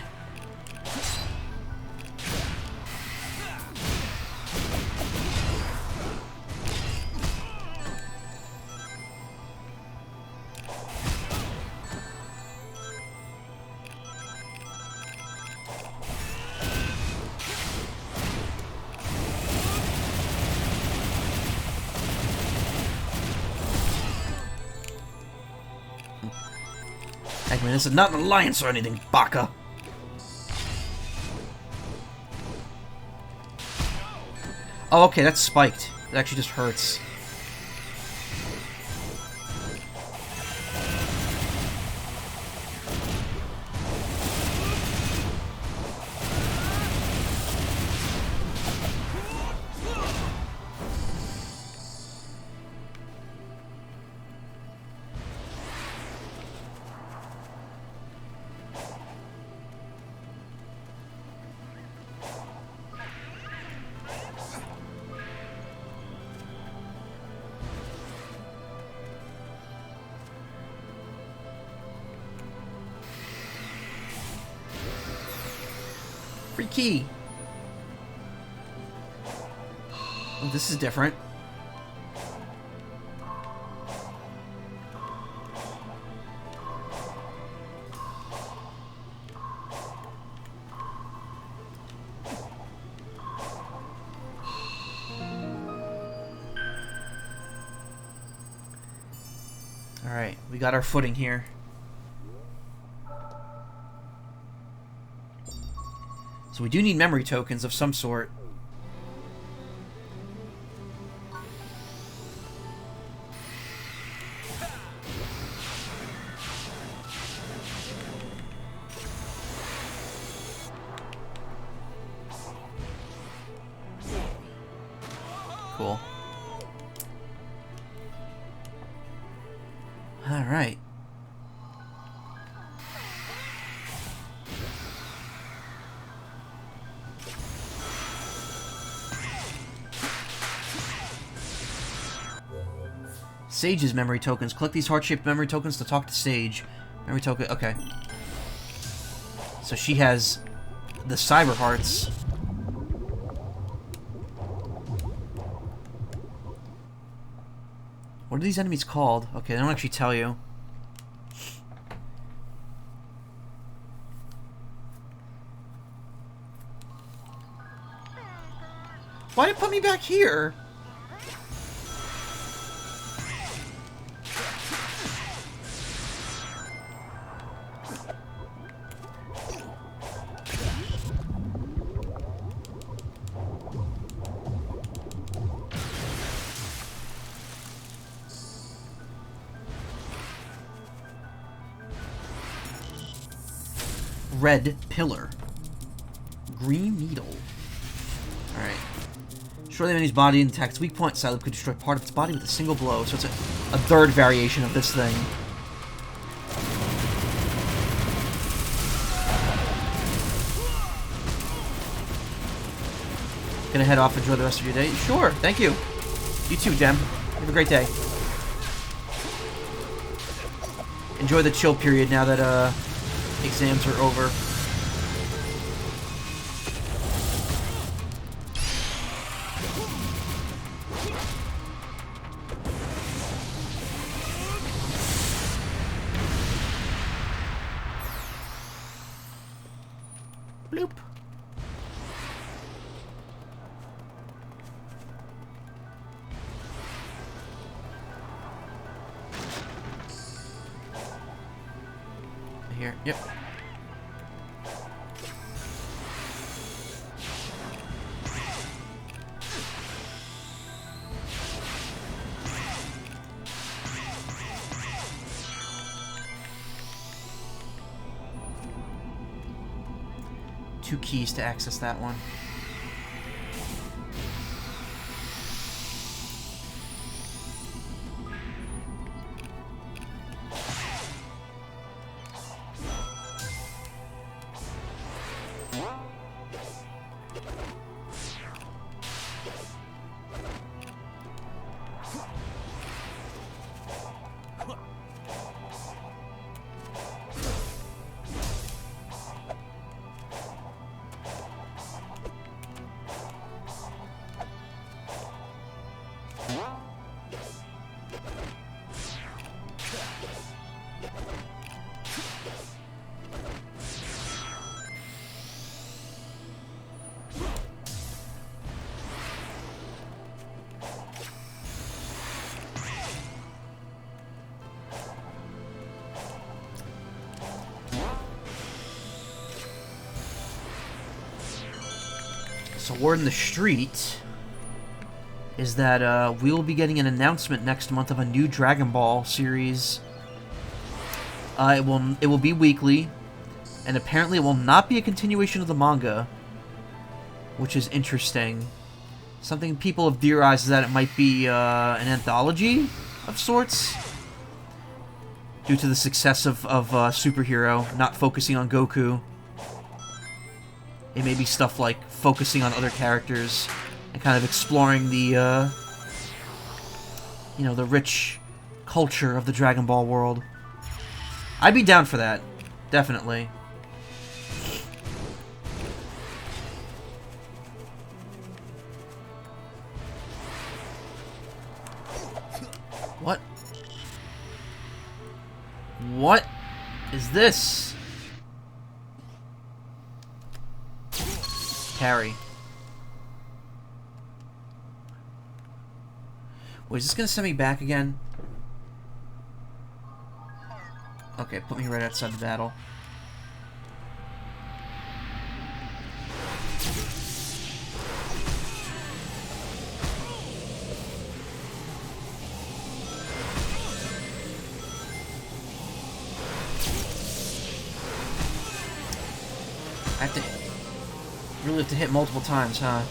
Eggman, this is not an alliance or anything, Baka. Oh, okay, that's spiked. It actually just hurts. Free key. Oh, this is different. Alright, we got our footing here. So we do need memory tokens of some sort. Cool. Alright. Sage's memory tokens. Collect these heart-shaped memory tokens to talk to Sage. Memory token. Okay. So she has the cyber hearts. What are these enemies called? Okay, they don't actually tell you. Why did it put me back here? Red pillar. Green needle. Alright. Destroy the enemy's body and attack its weak point. Psyloop could destroy part of its body with a single blow. So it's a third variation of this thing. Gonna head off, enjoy the rest of your day? Sure, thank you. You too, Jem. Have a great day. Enjoy the chill period now that, exams are over. Bloop. Here, yep. Two keys to access that one. So word in the street is that we will be getting an announcement next month of a new Dragon Ball series. It will be weekly, and apparently it will not be a continuation of the manga, which is interesting. Something people have theorized is that it might be an anthology of sorts, due to the success of Superhero, not focusing on Goku. It may be stuff like focusing on other characters and kind of exploring the, you know, the rich culture of the Dragon Ball world. I'd be down for that, definitely. What? What is this? Parry. Wait, is this gonna send me back again? Okay, put me right outside the battle. I have to really have to hit multiple times, huh?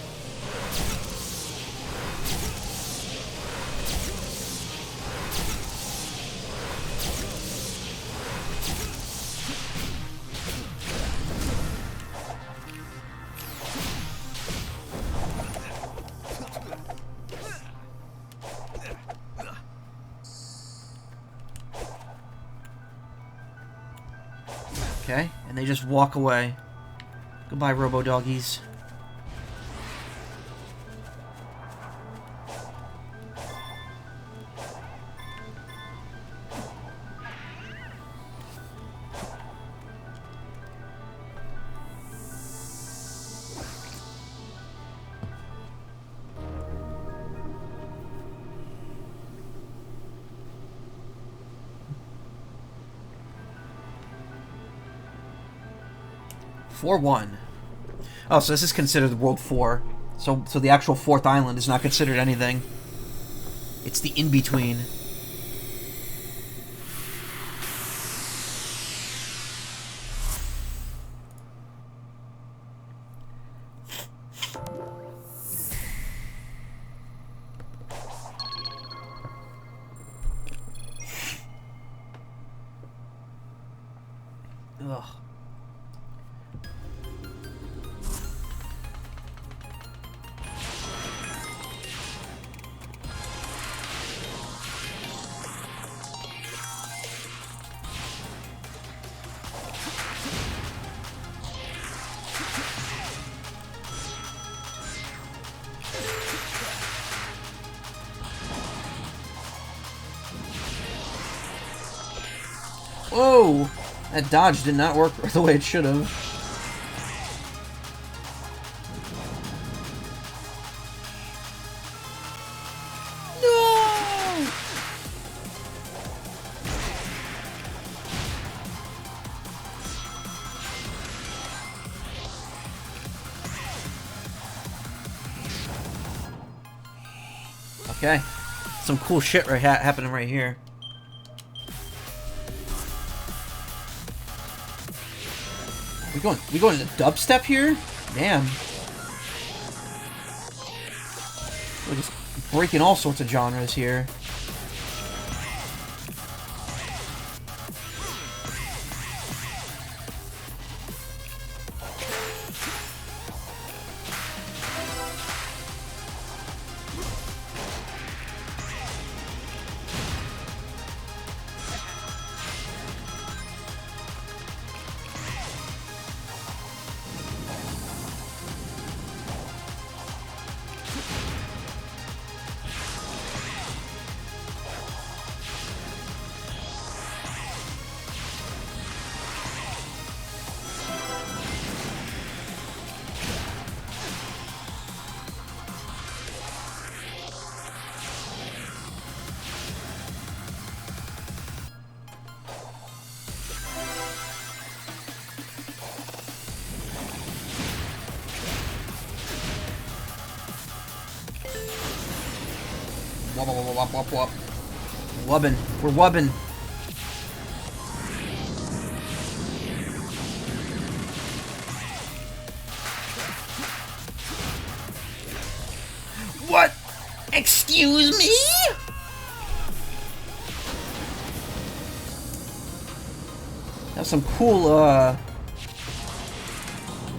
Okay, and they just walk away. Goodbye, robo-doggies. Four one. Oh, so this is considered World 4. So the actual fourth island is not considered anything. It's the in-between. Ugh. Whoa! That dodge did not work the way it should have. No! Okay. Some cool shit happening right here. We going into dubstep here? Damn. We're just breaking all sorts of genres here. Wop, wop, wop, wop, wop. Wubbin. We're wubbin. What? Excuse me? That's some cool,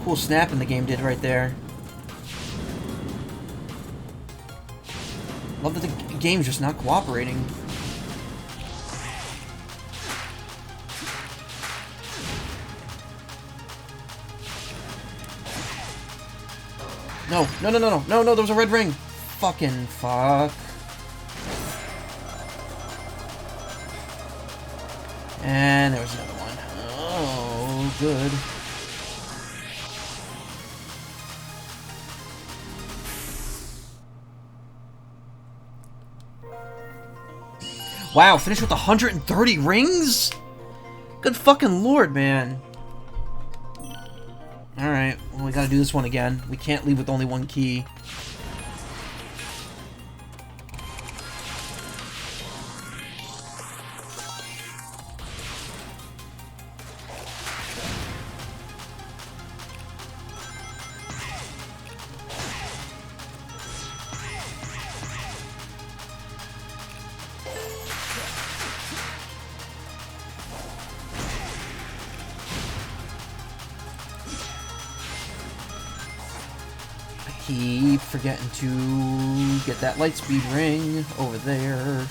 cool snapping the game did right there. Love that the game's just not cooperating. No, no, no, no, no, no, no, there was a red ring. Fucking fuck. And there was another one. Oh, good. Wow, finished with 130 rings? Good fucking lord, man. Alright, well, we gotta do this one again. We can't leave with only one key. keep forgetting to get that light speed ring over there.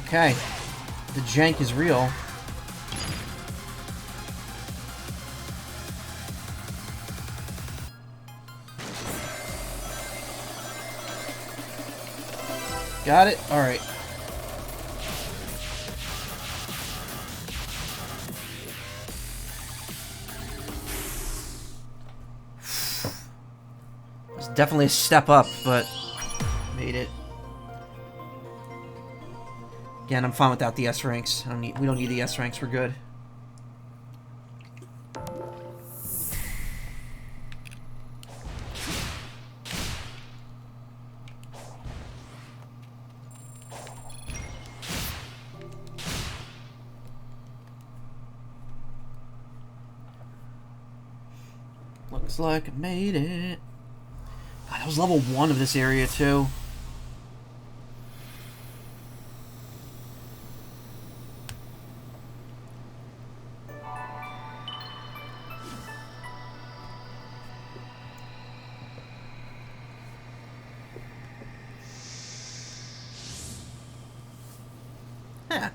Okay, the jank is real. Got it? Alright. It's definitely a step up, but made it. Again, I'm fine without the S ranks. We don't need the S ranks. We're good. Looks like I made it. God, that was level 1 of this area too. Huh.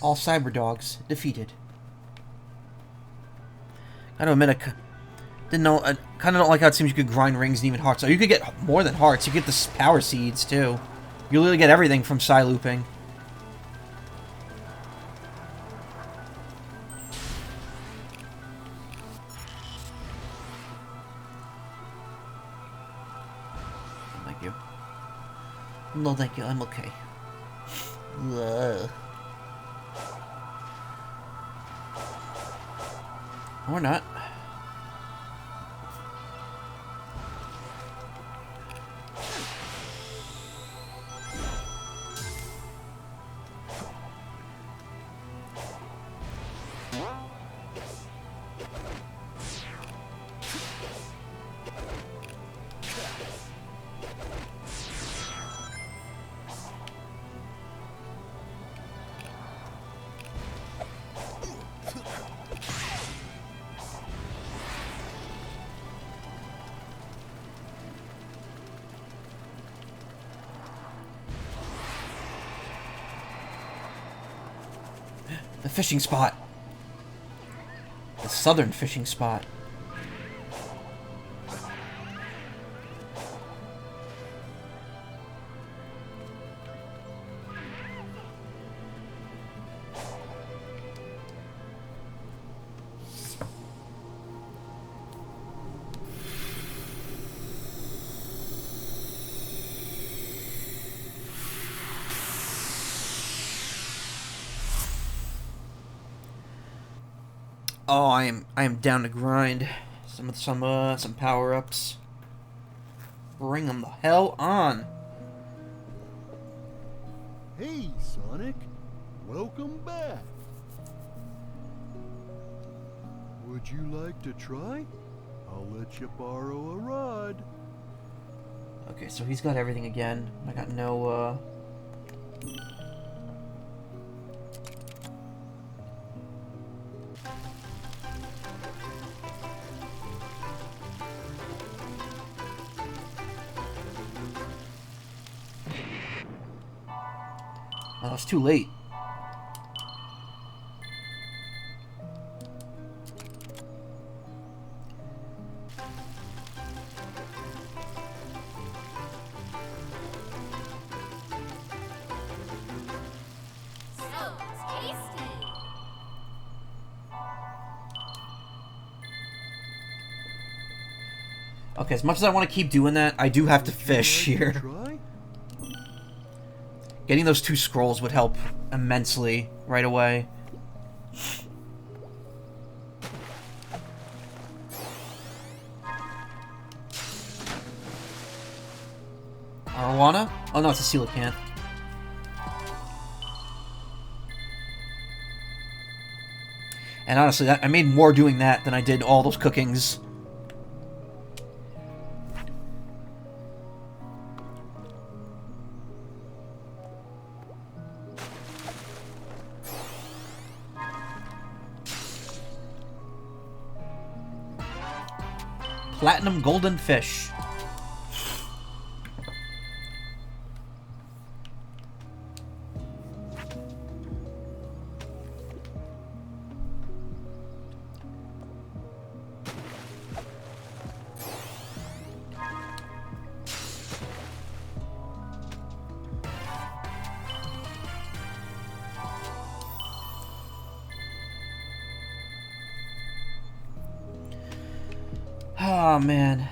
All cyber dogs defeated. I don't admit, I didn't know. I kind of don't like how it seems you could grind rings and even hearts. Oh, you could get more than hearts. You get the power seeds too. You literally get everything from Psy looping. Thank you. No, thank you. I'm okay. Ugh. Or not. The fishing spot. The southern fishing spot. Oh, I am down to grind. Some power-ups. Bring them the hell on. Hey, Sonic. Welcome back. Would you like to try? I'll let you borrow a rod. Okay, so he's got everything again. I got no, Oh, it's too late. Okay, as much as I want to keep doing that, I do have to fish here. Getting those 2 scrolls would help immensely right away. Arowana? Oh no, it's a coelacanth. And honestly, I made more doing that than I did all those cookings. Platinum golden fish. Oh, man.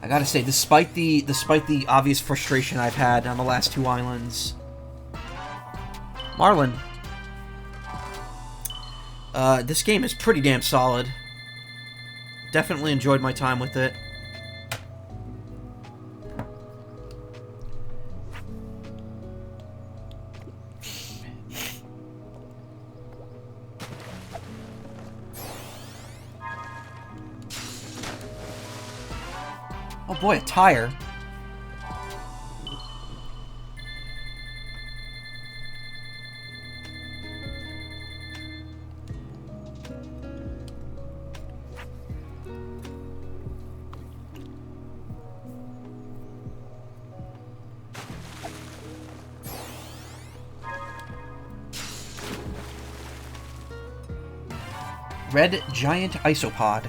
I gotta say, despite the obvious frustration I've had on the last 2 islands, Marlin, this game is pretty damn solid. Definitely enjoyed my time with it. Oh boy, a tire. Red giant isopod.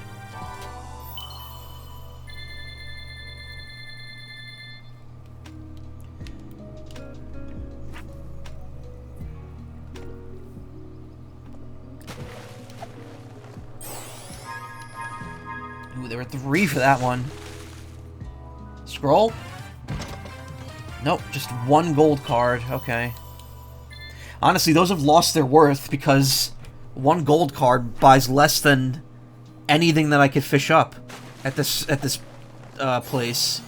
Ooh, there were 3 for that one. Scroll? Nope, just 1 gold card. Okay. Honestly, those have lost their worth because 1 gold card buys less than anything that I could fish up at this place.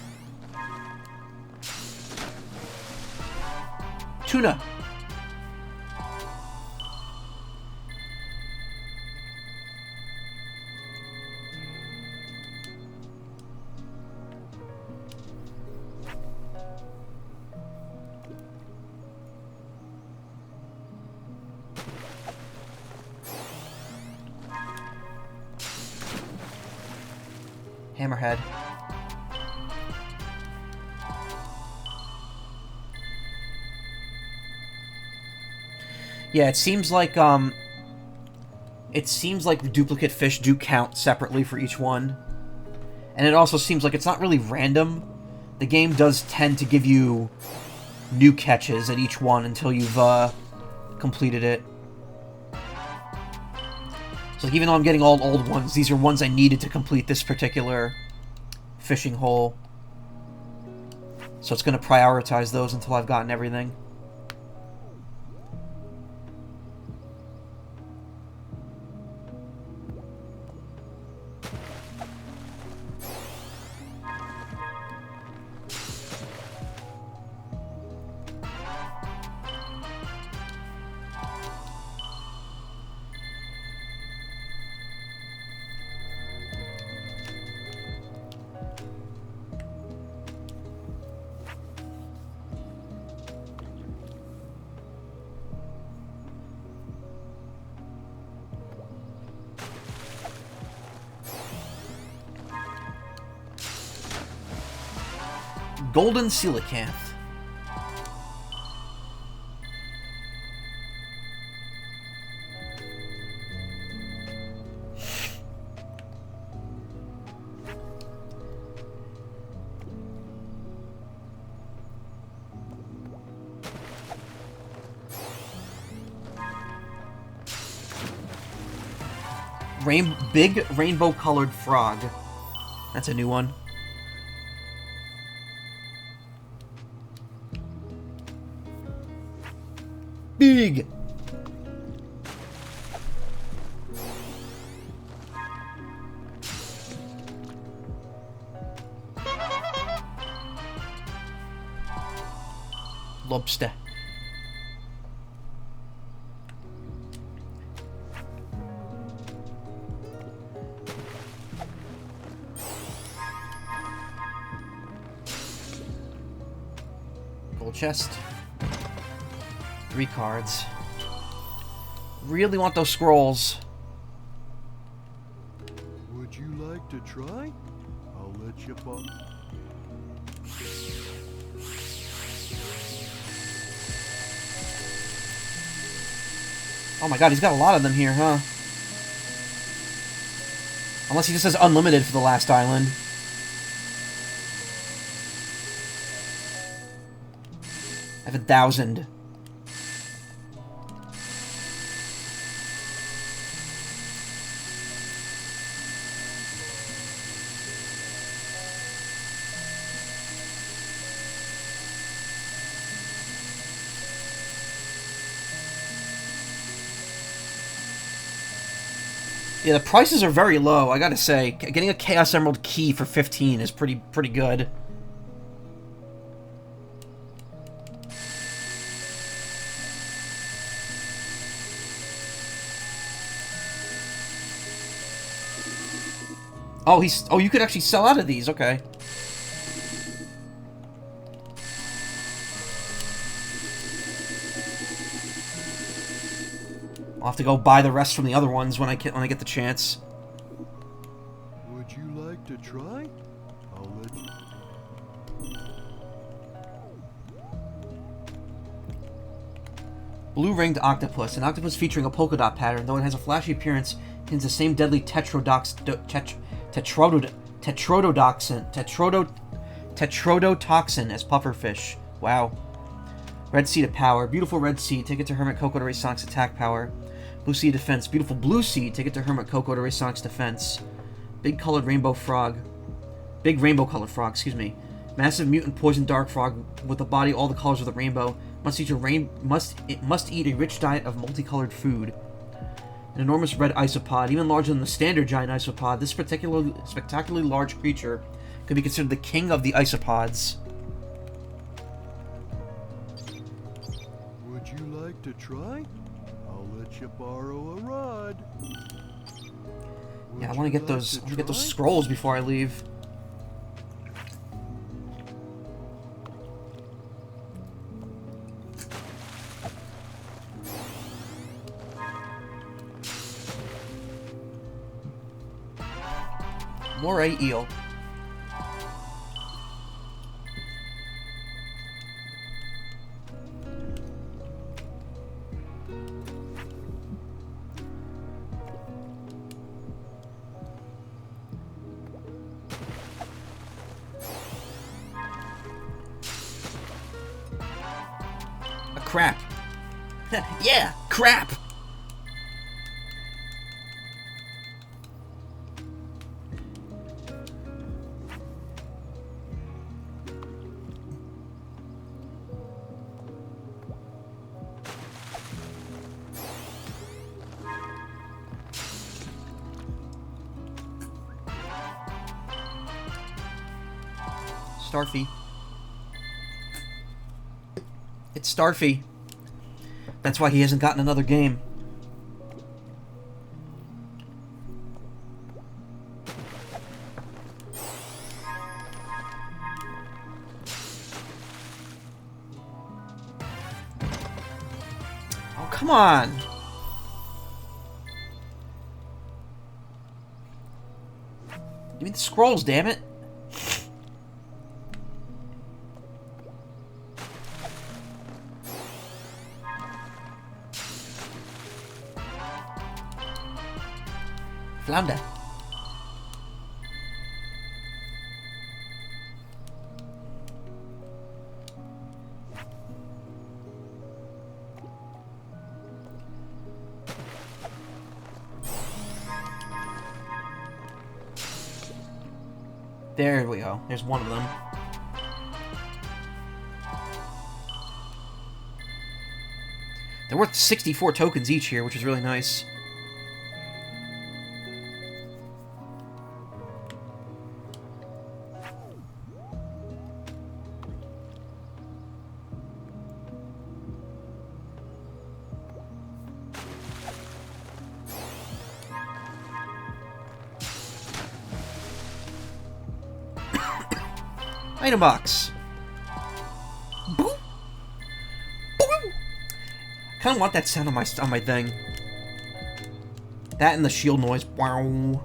Tuna. Hammerhead. Yeah, it seems like duplicate fish do count separately for each one. And it also seems like it's not really random. The game does tend to give you new catches at each one until you've completed it. So even though I'm getting all old ones, these are ones I needed to complete this particular fishing hole. So it's going to prioritize those until I've gotten everything. Golden Coelacanth. Big rainbow-colored frog. That's a new one. Big! Lobster. Gold chest. 3 cards. Really want those scrolls. Would you like to try? I'll let you buy. Oh my god, he's got a lot of them here, huh? Unless he just says unlimited for the last island. I have 1,000. Yeah, the prices are very low, I gotta say. Getting a Chaos Emerald key for 15 is pretty good. Oh, you could actually sell out of these, okay. I'll have to go buy the rest from the other ones when I get the chance. Would you like to try? I'll let you. Blue Ringed Octopus. An octopus featuring a polka dot pattern, though it has a flashy appearance, contains the same deadly tetrodotoxin as pufferfish. Wow. Red Seed of Power. Beautiful Red Seed. Take it to Hermit Coco to raise Sonic's attack power. Blue Seed Defense. Beautiful Blue Seed. Take it to Hermit Coco to raise Sonic's defense. Big colored rainbow frog. Big rainbow colored frog, excuse me. Massive mutant poison dark frog with a body all the colors of the rainbow. Must eat a rich diet of multicolored food. An enormous red isopod, even larger than the standard giant isopod. This spectacularly large creature could be considered the king of the isopods. Would you like to try? I'll let you borrow a rod. Yeah, I want to get those. I want to get those scrolls before I leave. Moray eel. A crap. Yeah, crap. Starfy. It's Starfy. That's why he hasn't gotten another game. Oh, come on! Give me the scrolls, damn it! Flounder. There we go. There's one of them. They're worth 64 tokens each here, which is really nice. Item box. Boop. Boop. Kind of want that sound on my thing. That and the shield noise. Wow.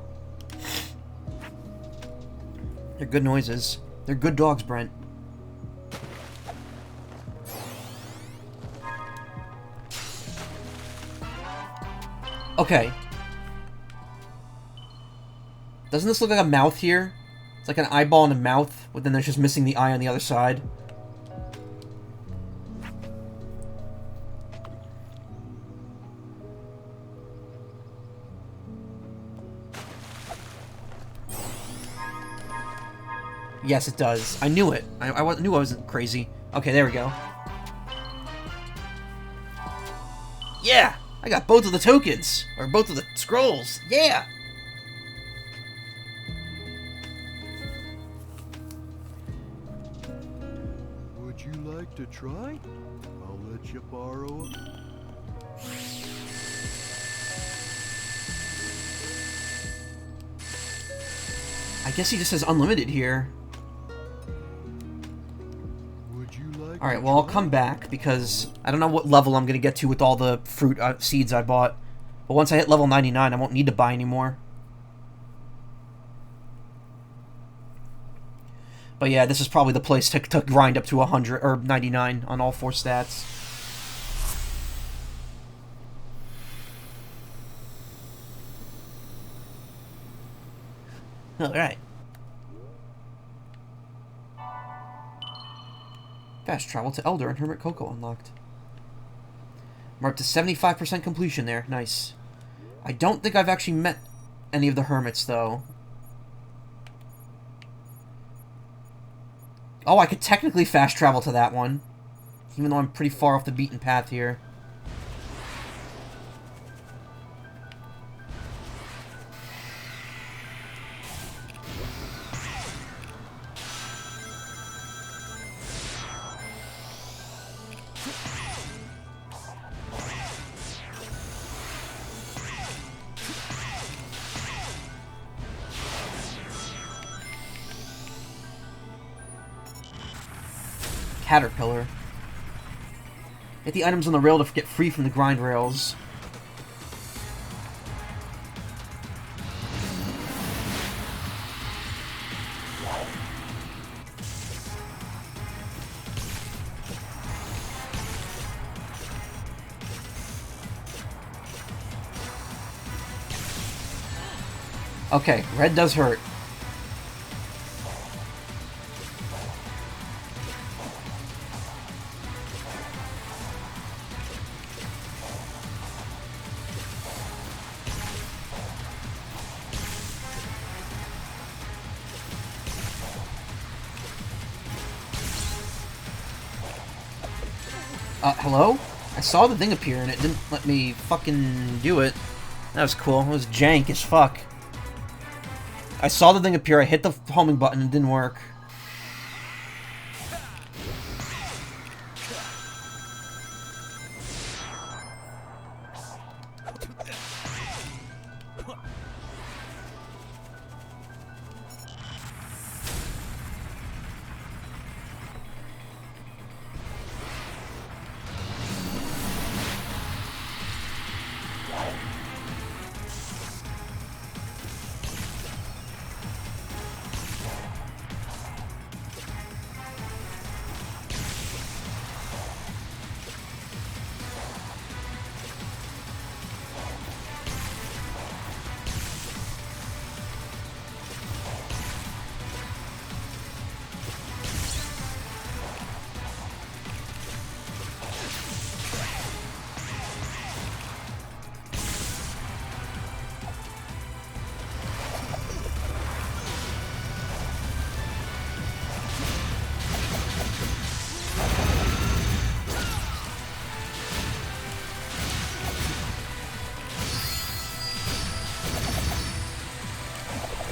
They're good noises. They're good dogs, Brent. Okay. Doesn't this look like a mouth here? It's like an eyeball and a mouth, but then there's just missing the eye on the other side. Yes, it does. I knew it. I knew I wasn't crazy. Okay, there we go. Yeah! I got both of the tokens! Or both of the scrolls! Yeah! Would you like to try? I'll let you borrow. I guess he just says unlimited here. Would you like Alright, to well, I'll try? come back, because I don't know what level I'm going to get to with all the fruit seeds I bought. But once I hit level 99, I won't need to buy anymore. But yeah, this is probably the place to grind up to 100, or 99 on all 4 stats. Alright. Fast travel to Elder and Hermit Cocoa unlocked. We're up to 75% completion there. Nice. I don't think I've actually met any of the hermits, though. Oh, I could technically fast travel to that one. Even though I'm pretty far off the beaten path here. Caterpillar. Get the items on the rail to get free from the grind rails. Okay, red does hurt. Hello? I saw the thing appear and it didn't let me fucking do it. That was cool. It was jank as fuck. I saw the thing appear, I hit the homing button and it didn't work.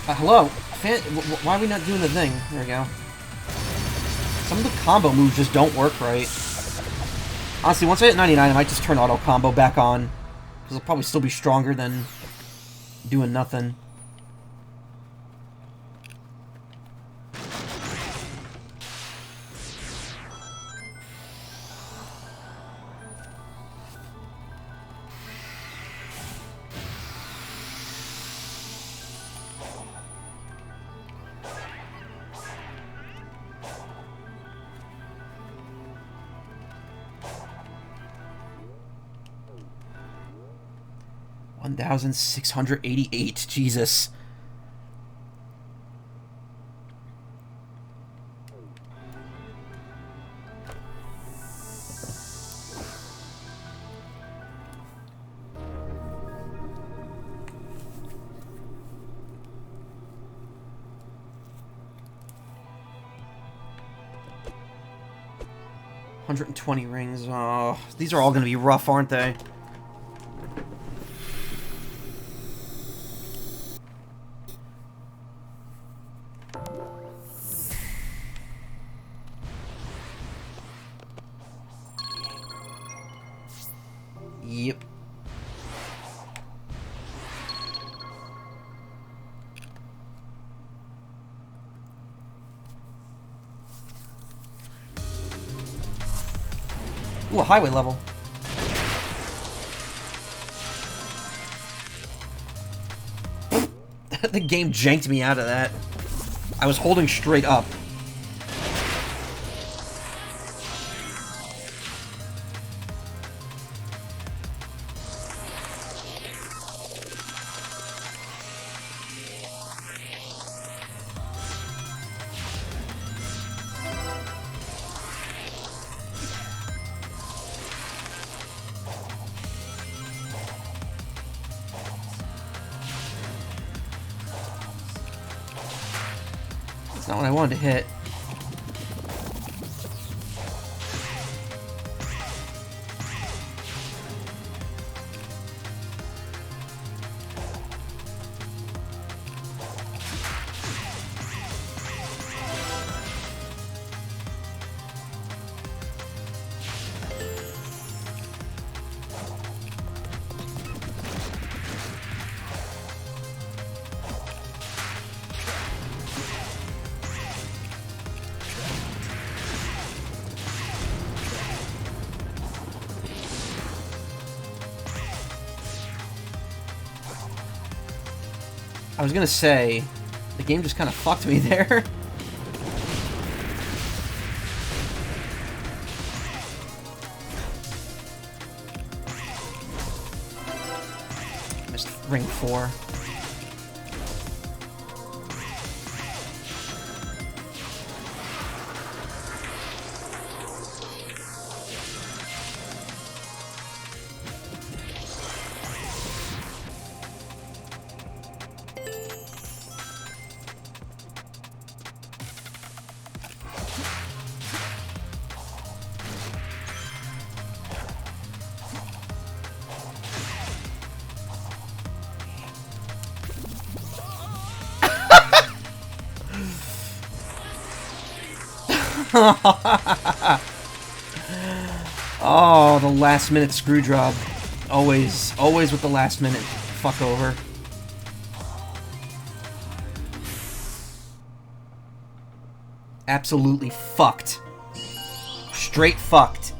Hello? Why are we not doing the thing? There we go. Some of the combo moves just don't work right. Honestly, once I hit 99, I might just turn auto combo back on. Because it'll probably still be stronger than doing nothing. $1,688. Jesus. $120 rings. Oh, these are all going to be rough, aren't they? Yep. Ooh, a highway level. The game janked me out of that. I was holding straight up. That's not what I wanted to hit. I was gonna say, the game just kind of fucked me there. Missed ring 4. Oh, the last minute screw job. Always with the last minute fuck over. Absolutely fucked. Straight fucked.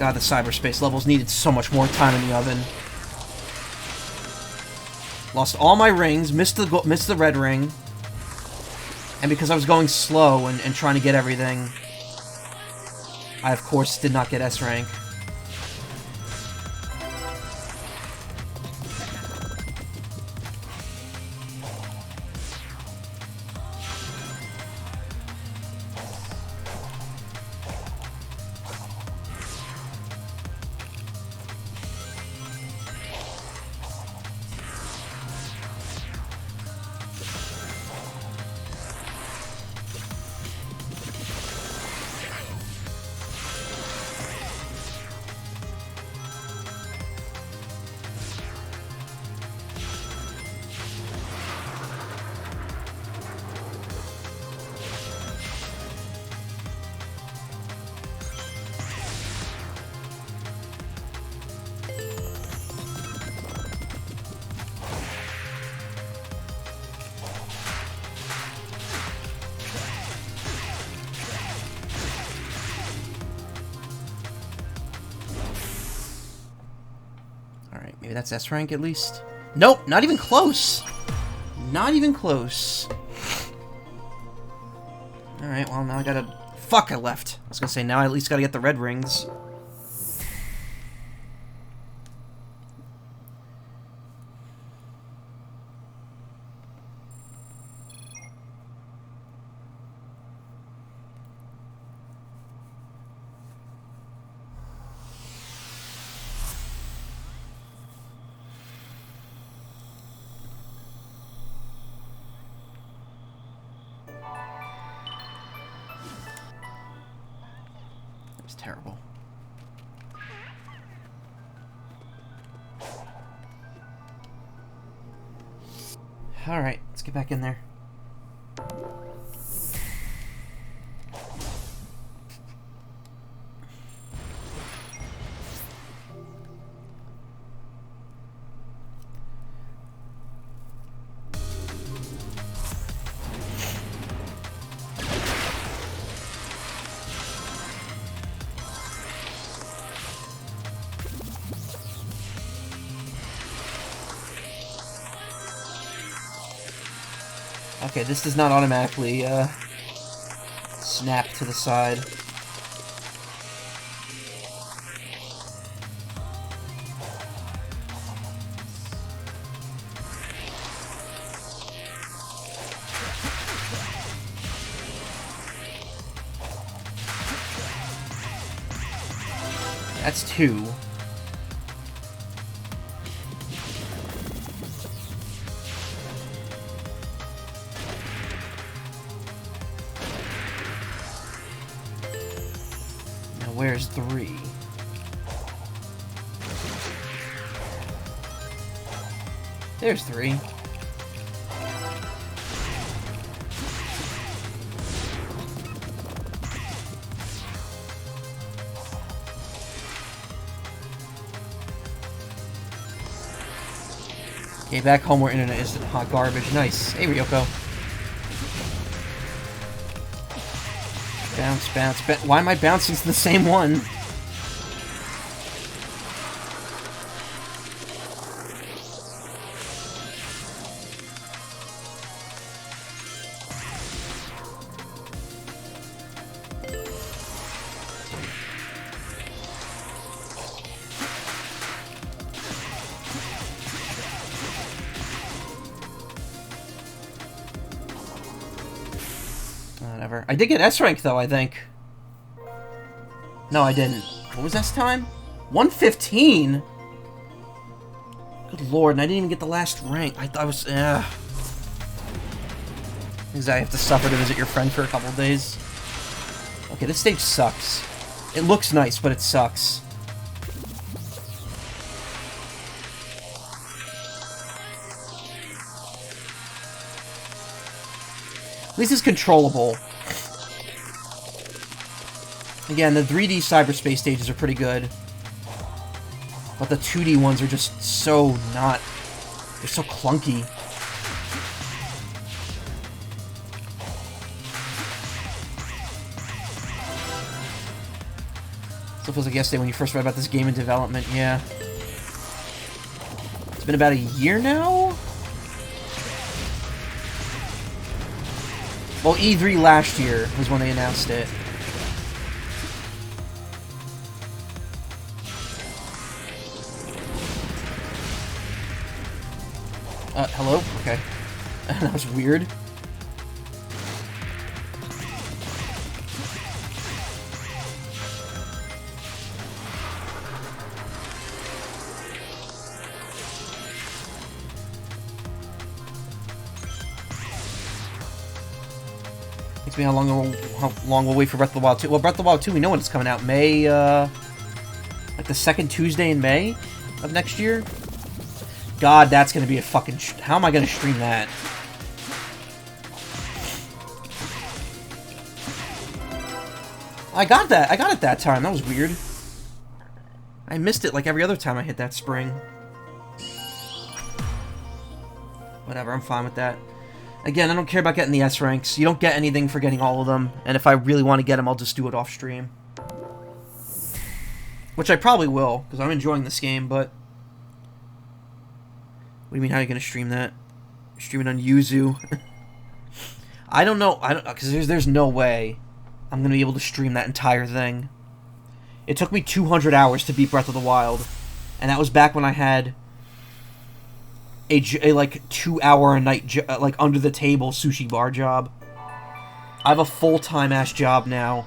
God, the cyberspace levels needed so much more time in the oven. Lost all my rings, missed the red ring, and because I was going slow and trying to get everything, I of course did not get S rank. that's S rank at least. Nope, not even close. Not even close. Alright, well, now I gotta... Fuck, I left. I was gonna say, now I at least gotta get the red rings. Terrible. Alright, let's get back in there. Okay, this does not automatically, snap to the side. That's 2. Where's 3? There's 3. Okay, back home where internet is hot garbage. Nice. Hey, Ryoko. Bounce, bounce, why am I bouncing to the same one? Whatever. I did get S rank though, I think. No, I didn't. What was S time? 115? Good lord, and I didn't even get the last rank. I thought I was... Because I have to suffer to visit your friend for a couple days. Okay, this stage sucks. It looks nice, but it sucks. At least it's controllable. Again, the 3D cyberspace stages are pretty good. But the 2D ones are just so not... They're so clunky. Still feels like yesterday when you first read about this game in development, yeah. It's been about a year now? Well, E3 last year was when they announced it. Hello? Okay. That was weird. Makes me how long we'll wait for Breath of the Wild 2. Well, Breath of the Wild 2, we know when it's coming out. May, like the second Tuesday in May of next year. God, that's gonna be a fucking... How am I gonna stream that? I got that. I got it that time. That was weird. I missed it like every other time I hit that spring. Whatever, I'm fine with that. Again, I don't care about getting the S ranks. You don't get anything for getting all of them. And if I really want to get them, I'll just do it off stream. Which I probably will, because I'm enjoying this game, but... What do you mean, how are you gonna stream that? Stream it on Yuzu? I don't know, because there's no way I'm gonna be able to stream that entire thing. It took me 200 hours to beat Breath of the Wild, and that was back when I had a like 2-hour-a-night, like, under-the-table sushi bar job. I have a full-time ass job now.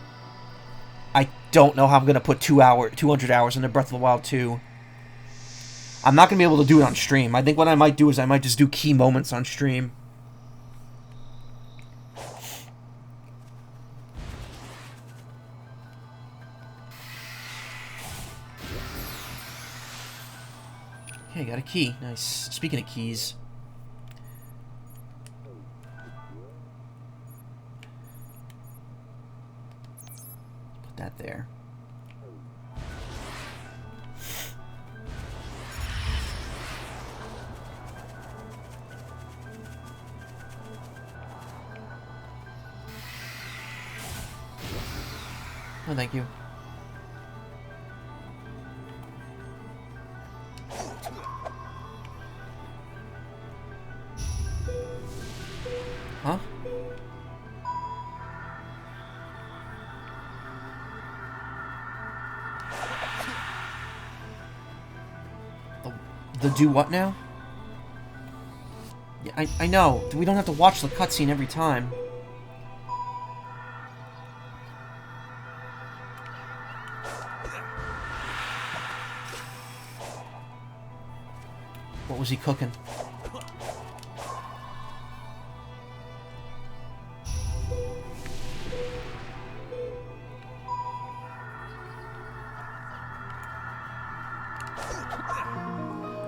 I don't know how I'm gonna put 200 hours into Breath of the Wild 2. I'm not gonna be able to do it on stream. I think what I might do is I might just do key moments on stream. Okay, got a key. Nice. Speaking of keys. Put that there. Oh, thank you. Huh? The do what now? Yeah, I know. We don't have to watch the cutscene every time. What was he cooking?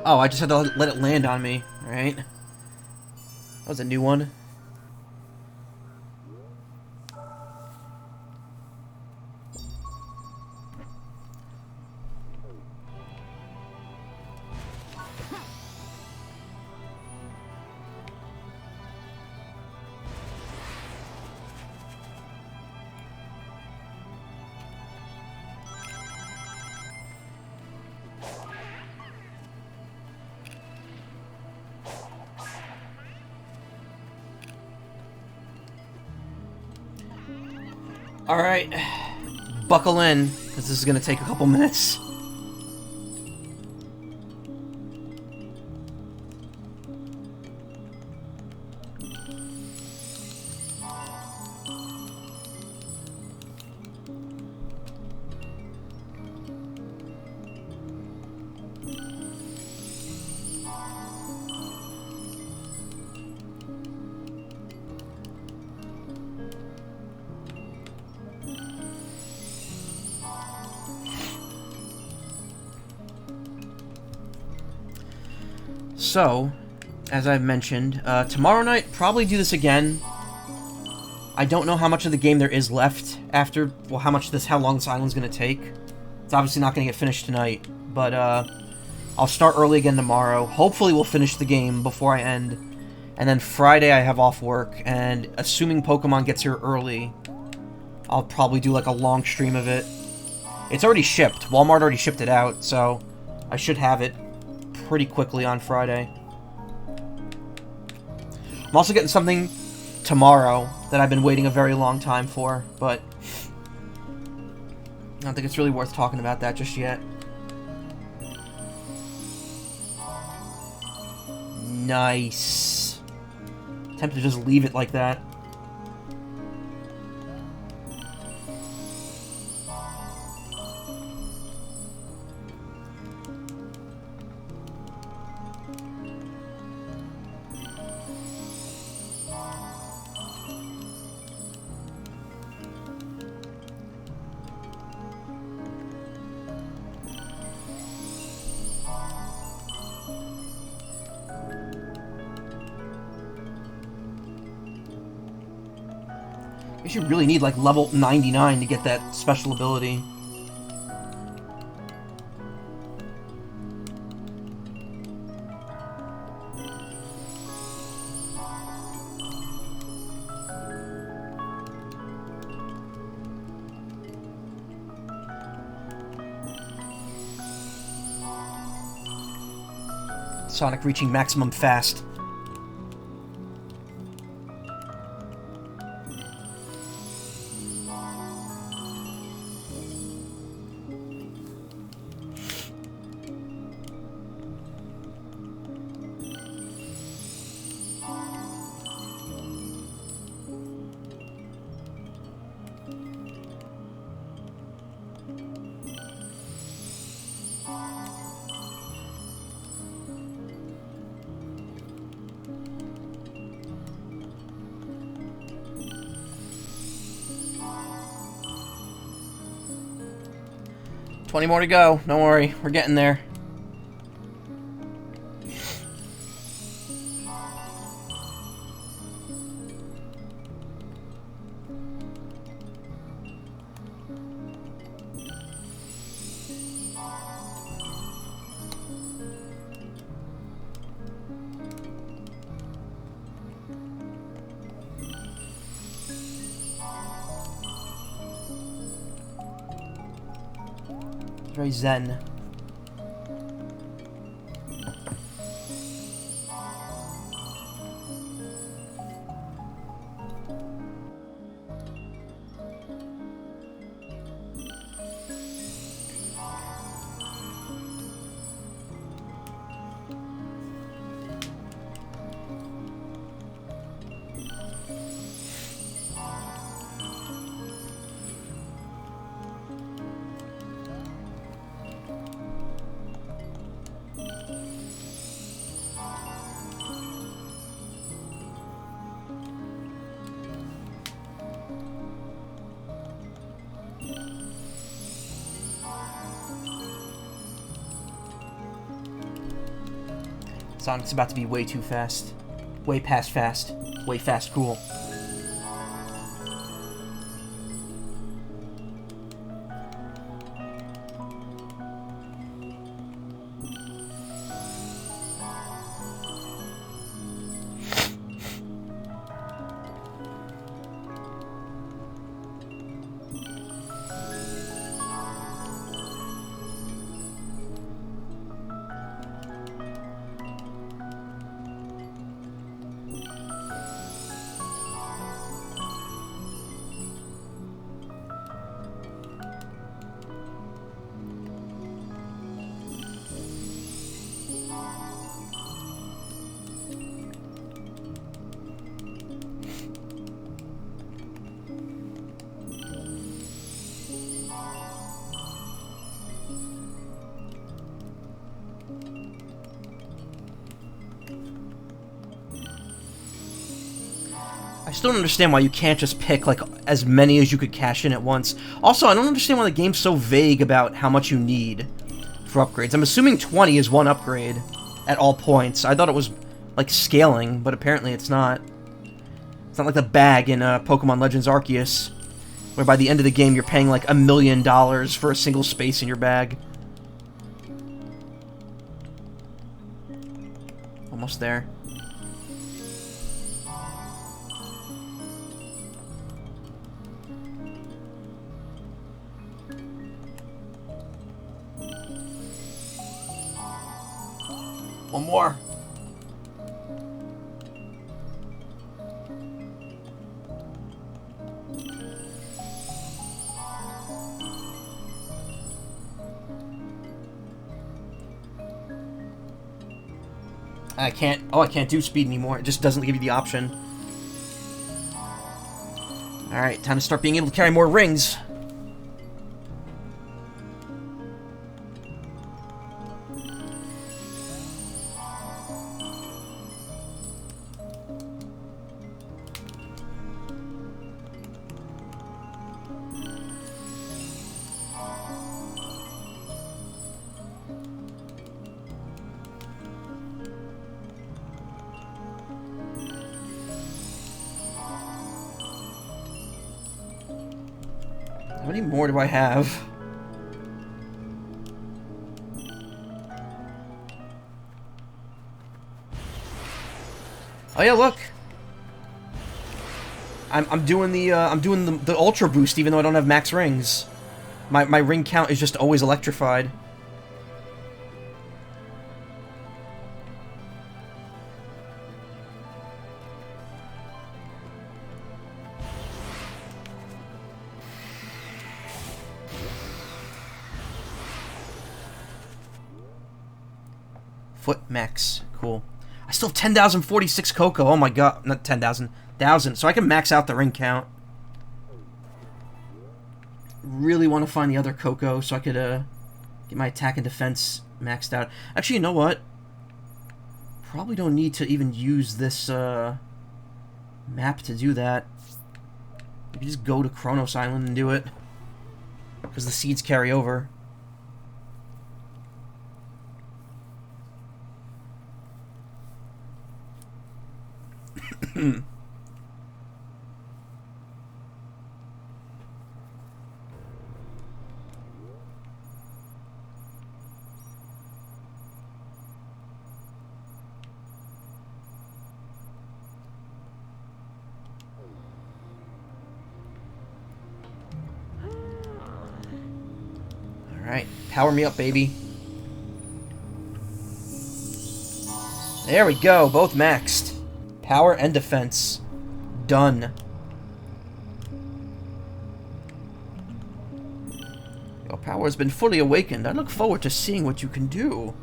Oh, I just had to let it land on me, right? That was a new one. Alright, buckle in, because this is going to take a couple minutes. So, as I've mentioned, tomorrow night, probably do this again. I don't know how much of the game there is left after, well, how long this island's gonna take. It's obviously not gonna get finished tonight, but, I'll start early again tomorrow. Hopefully we'll finish the game before I end. And then Friday I have off work, and assuming Pokemon gets here early, I'll probably do, like, a long stream of it. It's already shipped. Walmart already shipped it out, so I should have it pretty quickly on Friday. I'm also getting something tomorrow that I've been waiting a very long time for, but I don't think it's really worth talking about that just yet. Nice. Tempted to just leave it like that. You really need, like, level 99 to get that special ability. Sonic reaching maximum fast. $20 more to go. Don't worry, we're getting there. Very zen. Sonic's about to be way too fast. Way past fast. Way fast cool. I still don't understand why you can't just pick, like, as many as you could cash in at once. Also, I don't understand why the game's so vague about how much you need for upgrades. I'm assuming 20 is one upgrade at all points. I thought it was, like, scaling, but apparently it's not. It's not like the bag in Pokemon Legends Arceus, where by the end of the game you're paying, like, $1 million for a single space in your bag. Almost there. One more. I can't. Oh, I can't do speed anymore. It just doesn't give you the option. Alright, time to start being able to carry more rings. How many more do I have? Oh yeah, look. I'm doing the ultra boost even though I don't have max rings. My ring count is just always electrified. Foot max. Cool. I still have 10,046 cocoa. Oh my god. Not 10,000. 1,000. So I can max out the ring count. Really want to find the other cocoa so I could get my attack and defense maxed out. Actually, you know what? Probably don't need to even use this map to do that. You can just go to Kronos Island and do it. Because the seeds carry over. Alright, power me up, baby. There we go, both maxed. Power and defense. Done. Your power has been fully awakened. I look forward to seeing what you can do.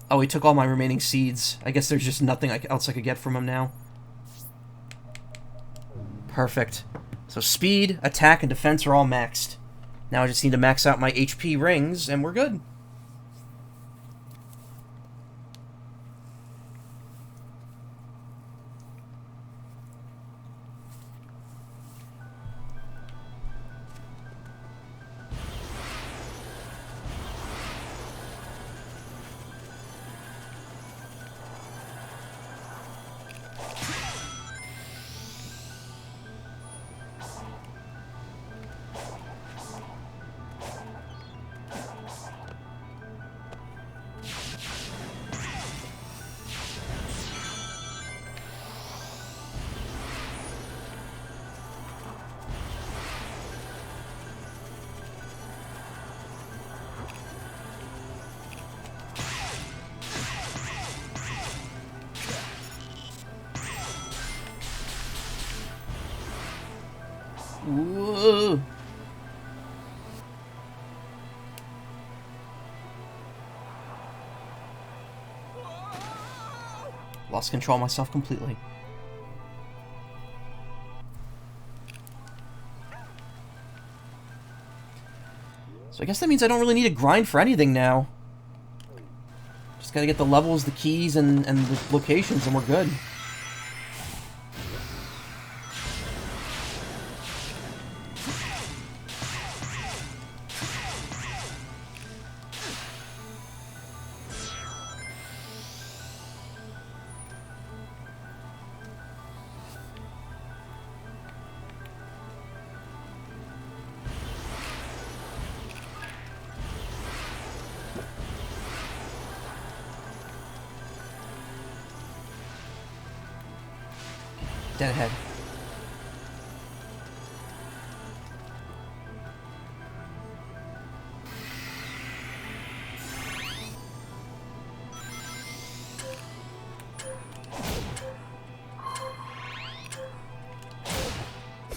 Oh, he took all my remaining seeds. I guess there's just nothing else I could get from him now. Perfect. So speed, attack, and defense are all maxed. Now I just need to max out my HP rings, and we're good. Whoa. Lost control of myself completely. So I guess that means I don't really need to grind for anything now. Just gotta get the levels, the keys, and the locations, and we're good. Dead ahead.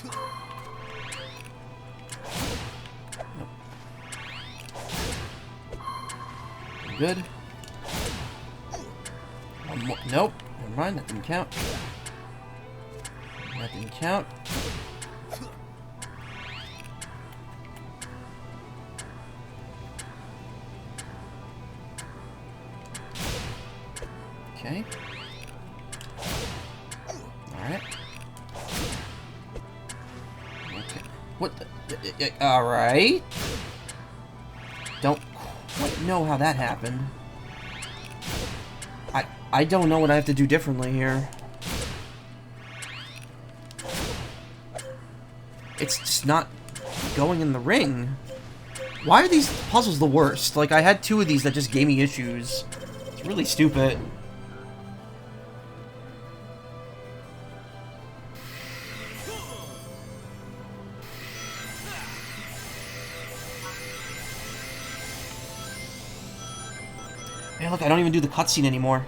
Nope. Good. One more. Nope. Never mind. That didn't count. That didn't count. Okay. Alright. Okay. What the... Alright. Don't quite know how that happened. I don't know what I have to do differently here. It's just not going in the ring. Why are these puzzles the worst? Like, I had two of these that just gave me issues. It's really stupid. Man, look, I don't even do the cutscene anymore.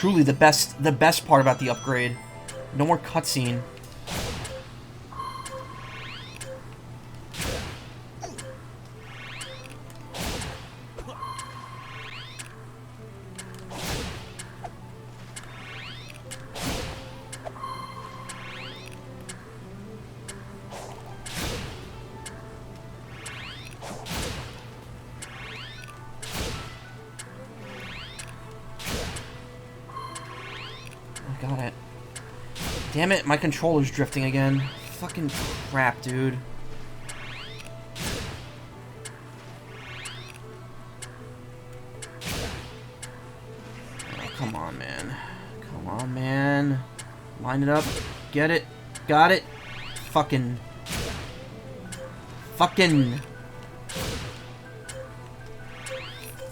truly the best part about the upgrade. No more cutscene. Got it. Damn it, my controller's drifting again. Fucking crap, dude. Oh, come on, man. Come on, man. Line it up. Get it. Got it. Fucking. Fucking.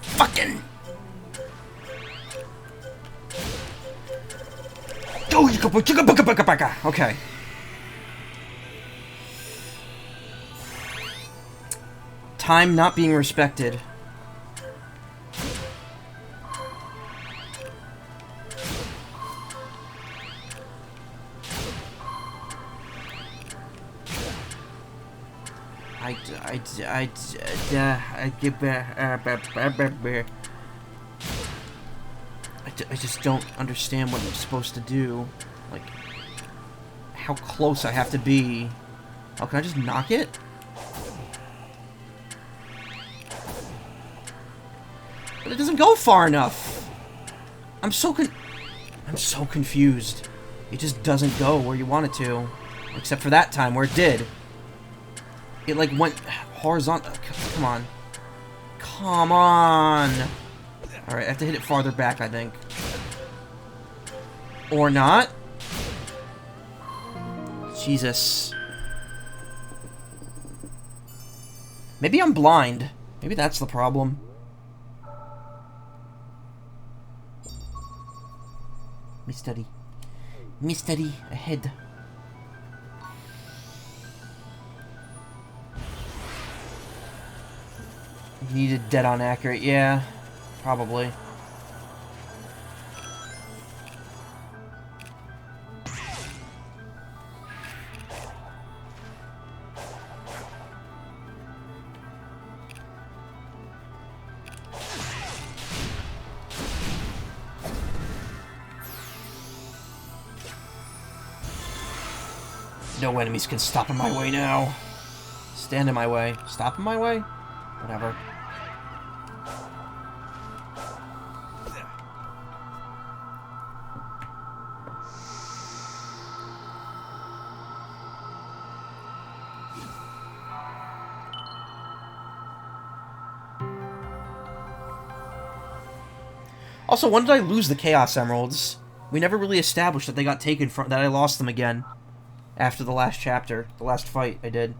Fucking. Okay. Time not being respected. I just don't understand what I'm supposed to do. Like, how close I have to be. Oh, can I just knock it? But it doesn't go far enough. I'm so confused. It just doesn't go where you want it to. Except for that time where it did. It, like, went horizontal. Come on. Come on! Alright, I have to hit it farther back, I think. Or not? Jesus. Maybe I'm blind. Maybe that's the problem. Mystery. Mystery ahead. You needed dead-on accurate. Yeah, probably. No enemies can stop in my way now. Stand in my way. Stop in my way? Whatever. Also, when did I lose the Chaos Emeralds? We never really established that they got taken from... that I lost them again. After the last chapter. The last fight I did.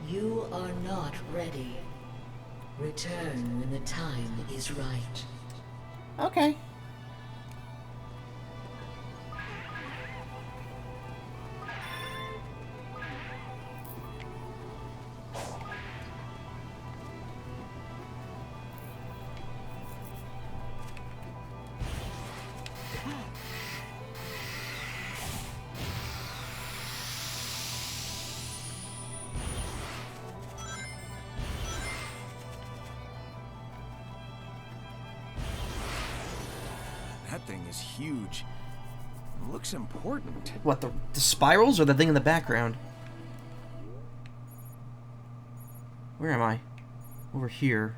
You are not ready. Return when the time is right. Okay. That thing is huge. It looks important. What, the spirals or the thing in the background? Where am I? Over here.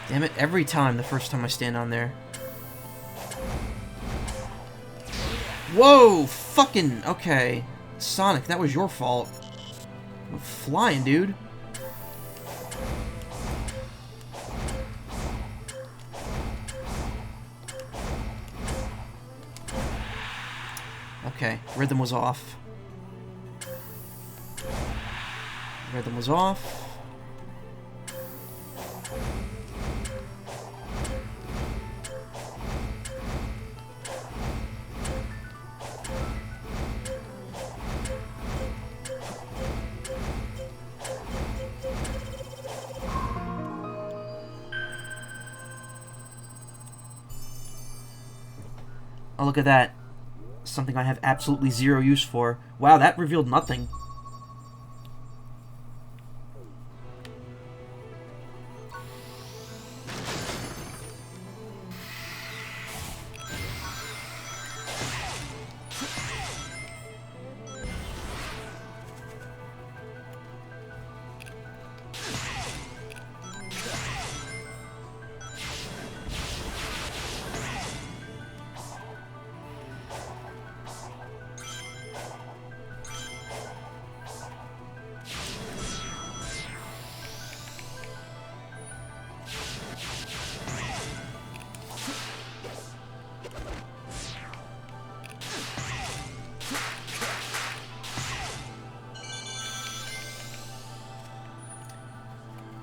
Damn it, every time, the first time I stand on there. Whoa! Fucking... Okay. Sonic, that was your fault. I'm flying, dude. Okay, rhythm was off. Rhythm was off. Oh, look at that. Something I have absolutely zero use for. Wow, that revealed nothing.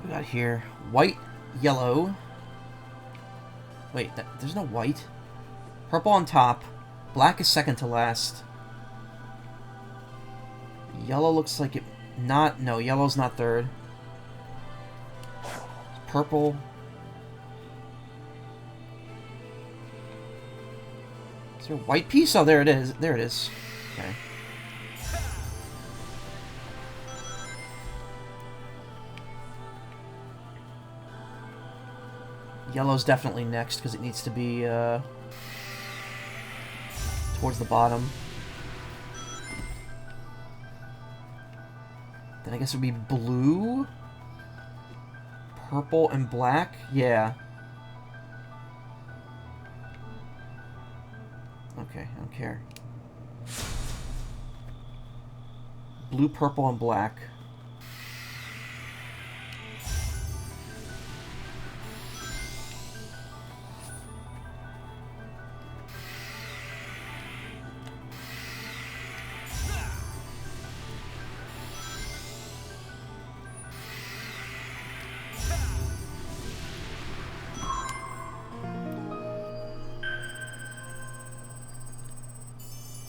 We got here white, yellow. Wait, there's no white. Purple on top. Black is second to last. Yellow looks like it... Not... No, yellow's not third. Purple. Is there a white piece? Oh, there it is. There it is. Okay. Yellow's definitely next, because it needs to be, towards the bottom. Then I guess it would be blue, purple, and black? Yeah. Okay, I don't care. Blue, purple, and black.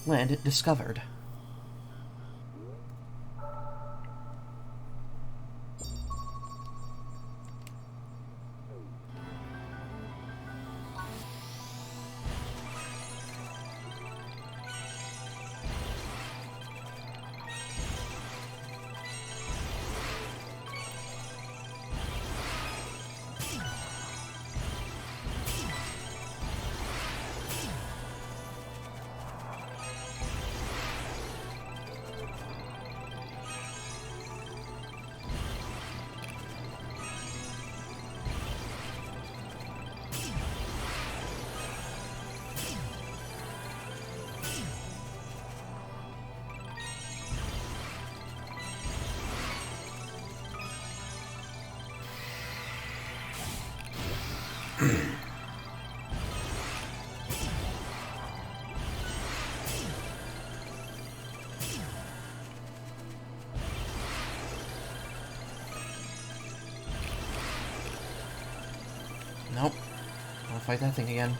Land discovered. Nope. I'll fight that thing again.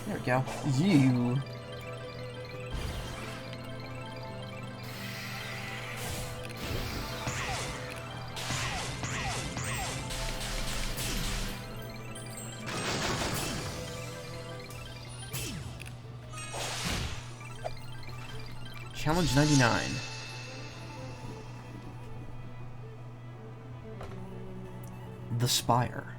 There we go. You. Challenge 99. The Spire.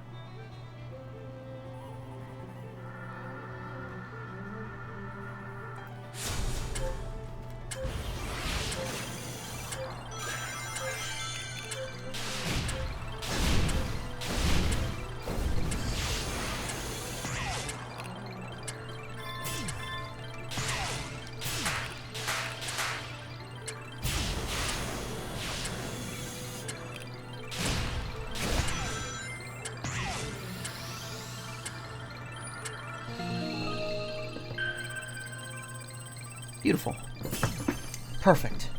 Beautiful. Perfect.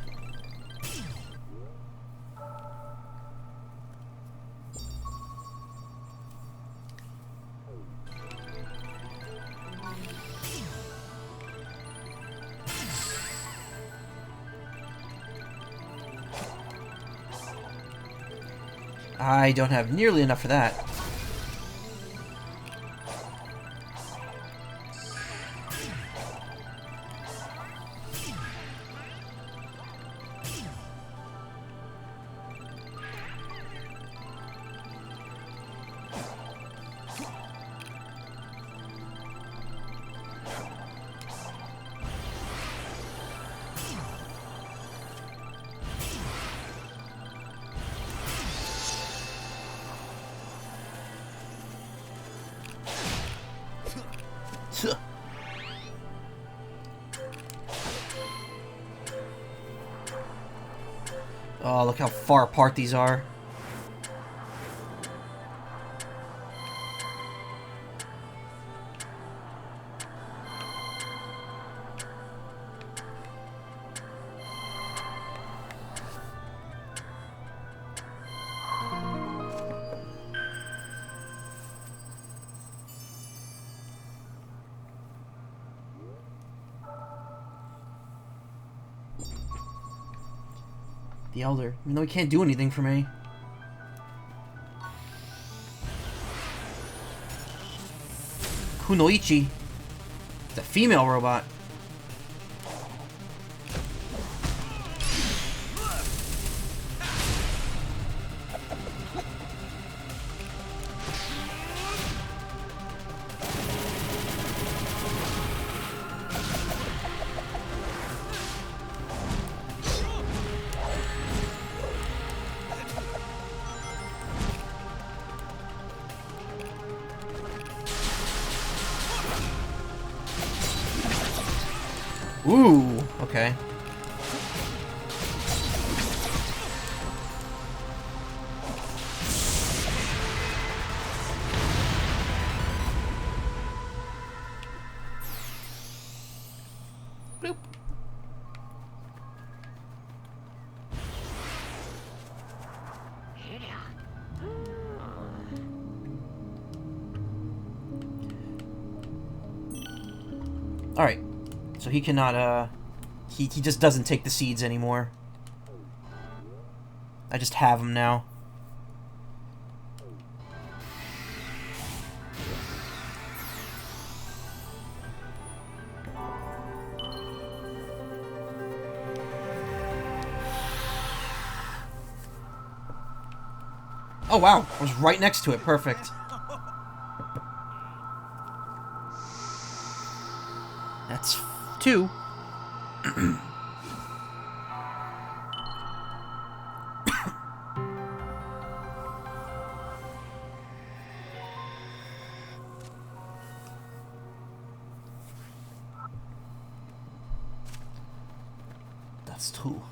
I don't have nearly enough for that. Oh, look how far apart these are. The Elder, even though he can't do anything for me. Kunoichi. It's a female robot. Ooh, okay. Bloop. All right. So he cannot, he just doesn't take the seeds anymore. I just have him now. Oh wow, I was right next to it, perfect. That's 2. That's 2.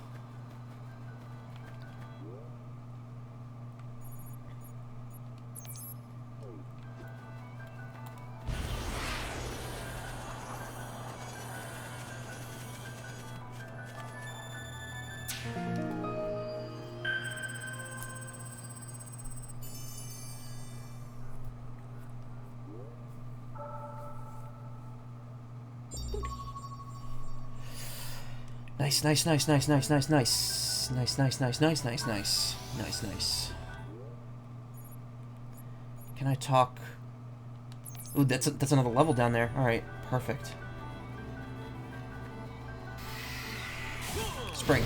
Nice, nice, nice, nice, nice, nice, nice. Nice, nice, nice, nice, nice, nice. Nice, nice. Can I talk? Ooh, that's another level down there. Alright, perfect. Spring.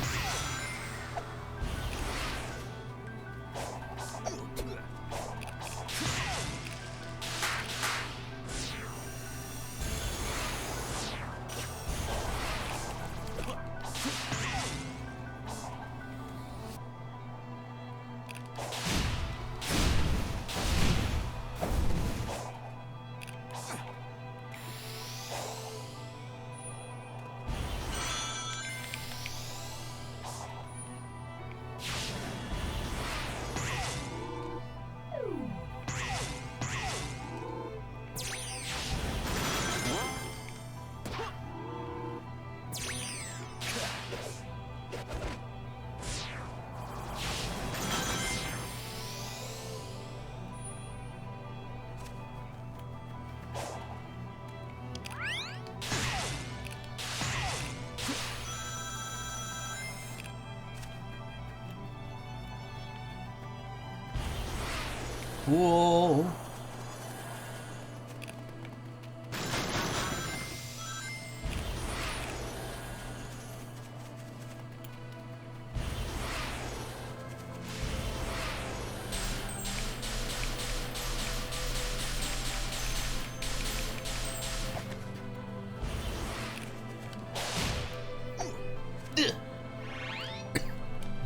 Cool.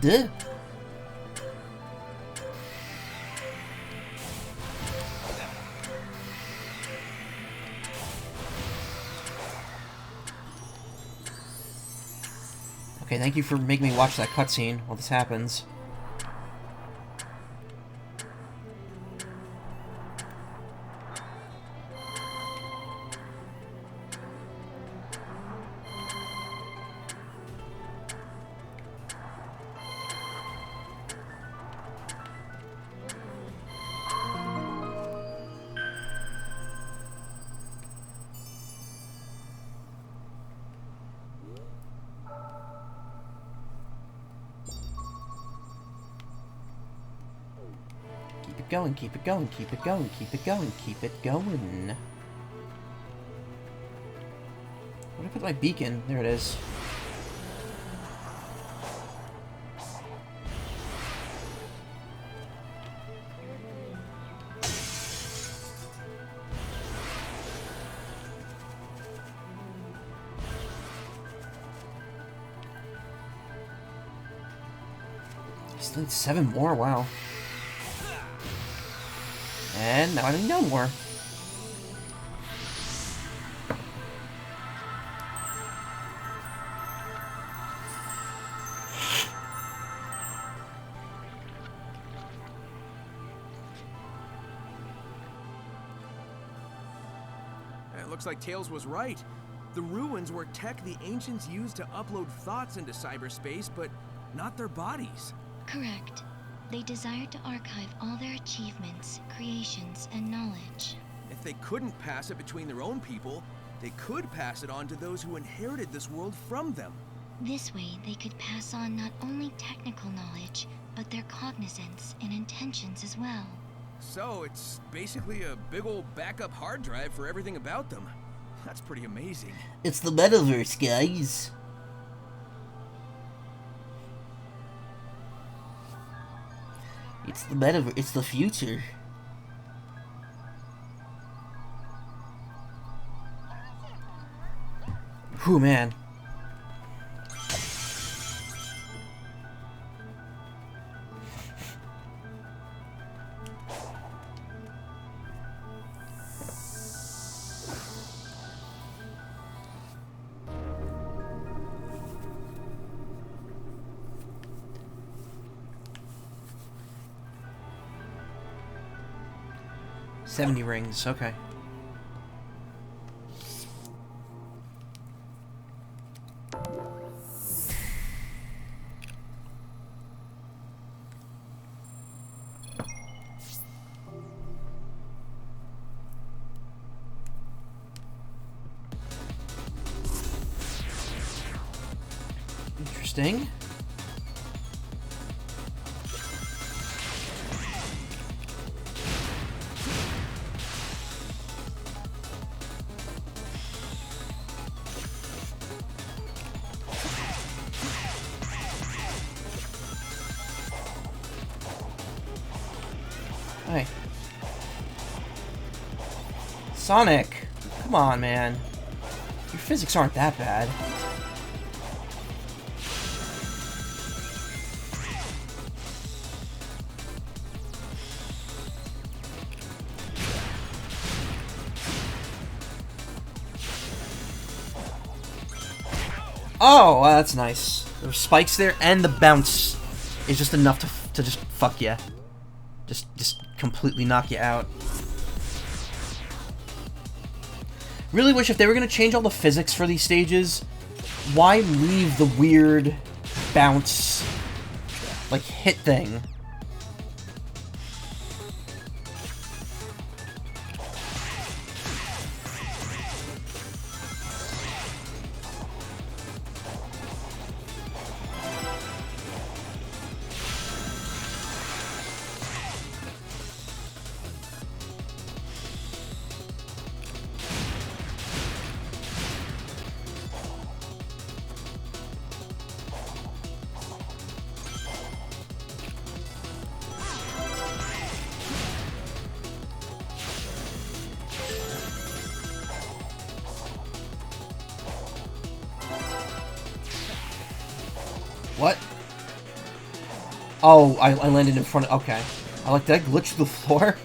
Duh. Okay, thank you for making me watch that cutscene while this happens. Keep it going, keep it going, keep it going, keep it going, keep it going. Where did I put my beacon? There it is. Still need 7 more, wow. And now I need no more. It looks like Tails was right. The ruins were tech the ancients used to upload thoughts into cyberspace, but not their bodies. Correct. They desired to archive all their achievements, creations, and knowledge. If they couldn't pass it between their own people, they could pass it on to those who inherited this world from them. This way, they could pass on not only technical knowledge, but their cognizance and intentions as well. So it's basically a big old backup hard drive for everything about them. That's pretty amazing. It's the metaverse, guys. It's the metaverse. It's the future. Whew, man. $70 rings, okay. Interesting. Hey. Sonic! Come on, man. Your physics aren't that bad. Oh, wow, that's nice. There were spikes there, and the bounce is just enough to just fuck you. Just completely knock you out. Really wish if they were going to change all the physics for these stages, why leave the weird bounce, like, hit thing? What? Oh, I landed in front of... Okay. Did I glitch through the floor?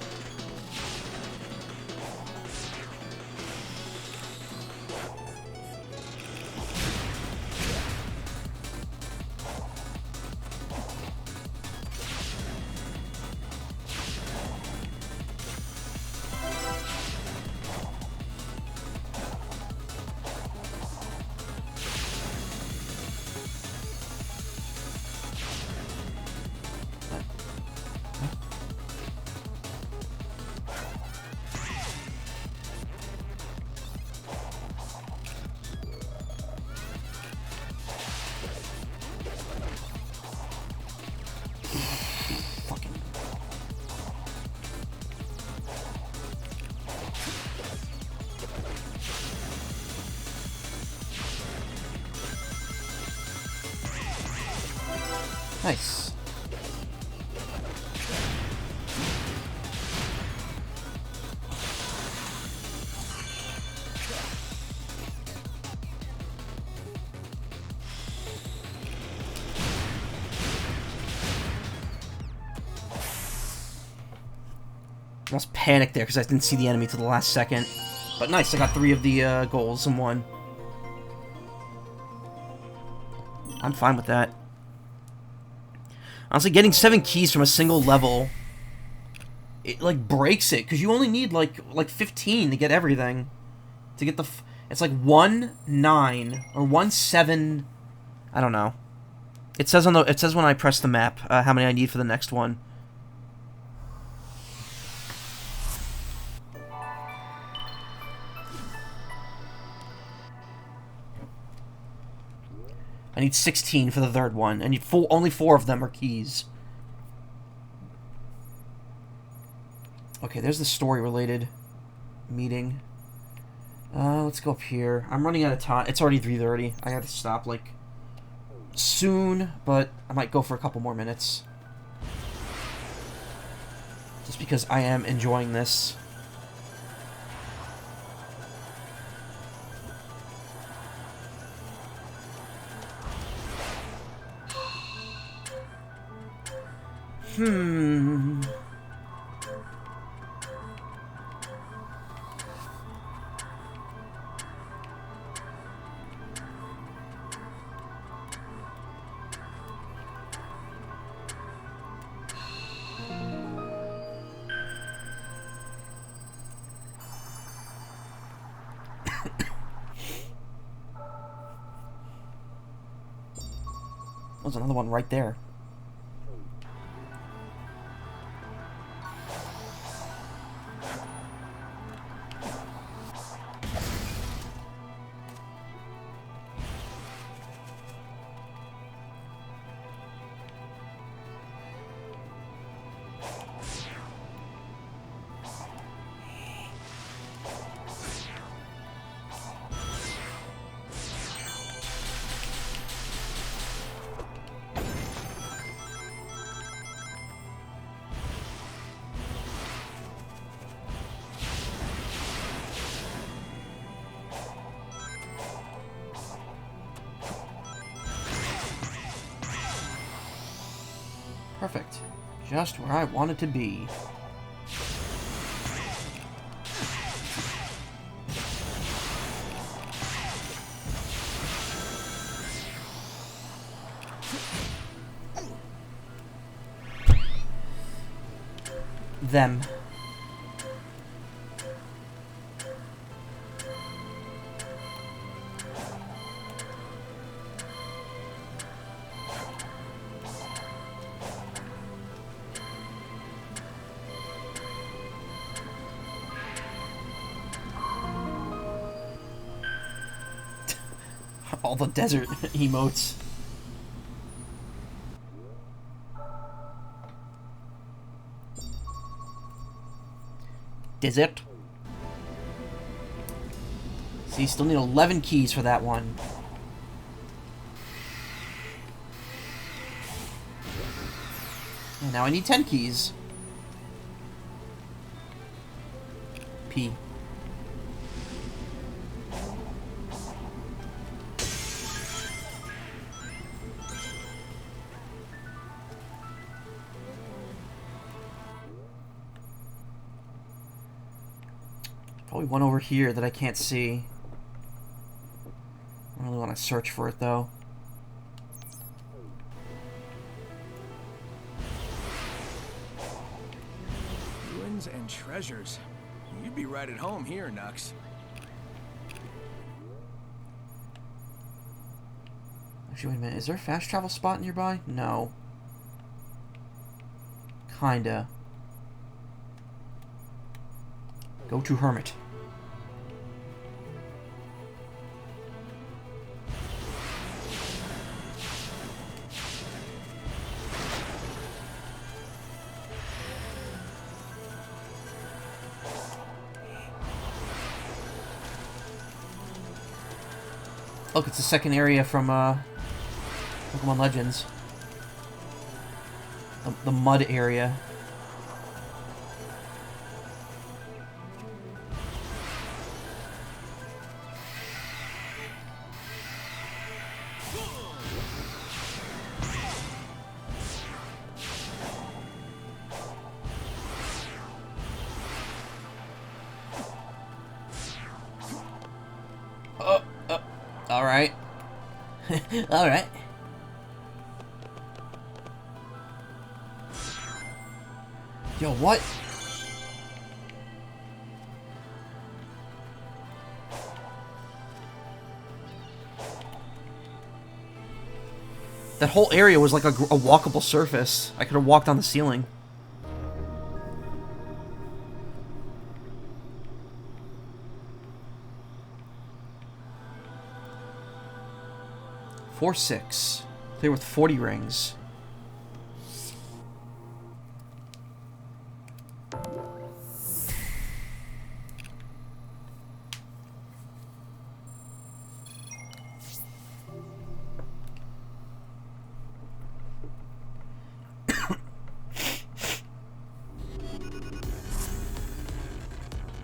Nice. I was panicked there because I didn't see the enemy till the last second. But nice, I got 3 of the goals in one. I'm fine with that. Honestly, getting 7 keys from a single level, it, like, breaks it. Because you only need, like 15 to get everything. To get the... It's like 1, 9, or 1, 7... I don't know. It says on the... It says when I press the map, how many I need for the next one. I need 16 for the third one. I need only 4 of them are keys. Okay, there's the story-related meeting. Let's go up here. I'm running out of time. It's already 3:30. I have to stop, like, soon, but I might go for a couple more minutes. Just because I am enjoying this. There's another one right there. Perfect. Just where I wanted to be. Them. All the desert emotes. Desert. See, still need 11 keys for that one. And now I need 10 keys. P. Probably one over here that I can't see. I really want to search for it, though. Ruins and treasures. You'd be right at home here, Nux. Actually, wait a minute. Is there a fast travel spot nearby? No. Kinda. Go to Hermit. Look, it's the second area from Pokemon Legends. The mud area. Alright. Alright. Yo, what? That whole area was like a walkable surface. I could have walked on the ceiling. Four, 6. Clear with 40 rings.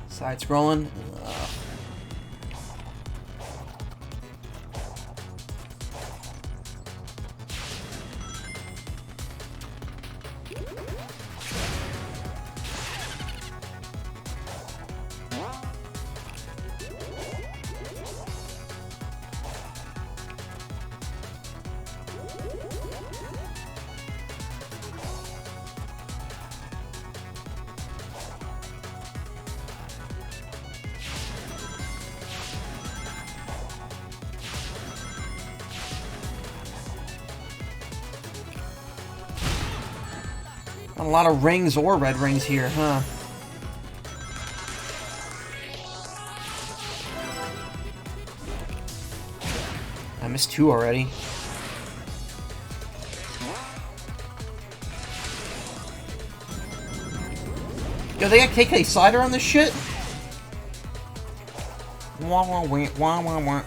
Side scrolling. Not a lot of rings or red rings here, huh? I missed 2 already. Yo, they got KK Slider on this shit? Wah wah wah wah wah wah.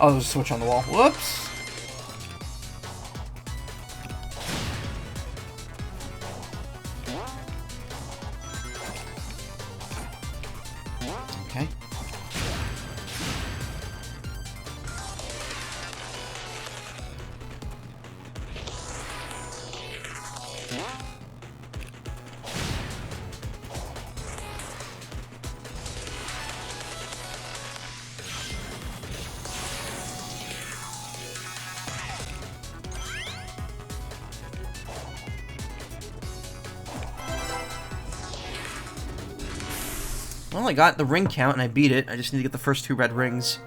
Oh, there's a switch on the wall. Whoops! Okay. Well, I got the ring count and I beat it. I just need to get the first 2 red rings.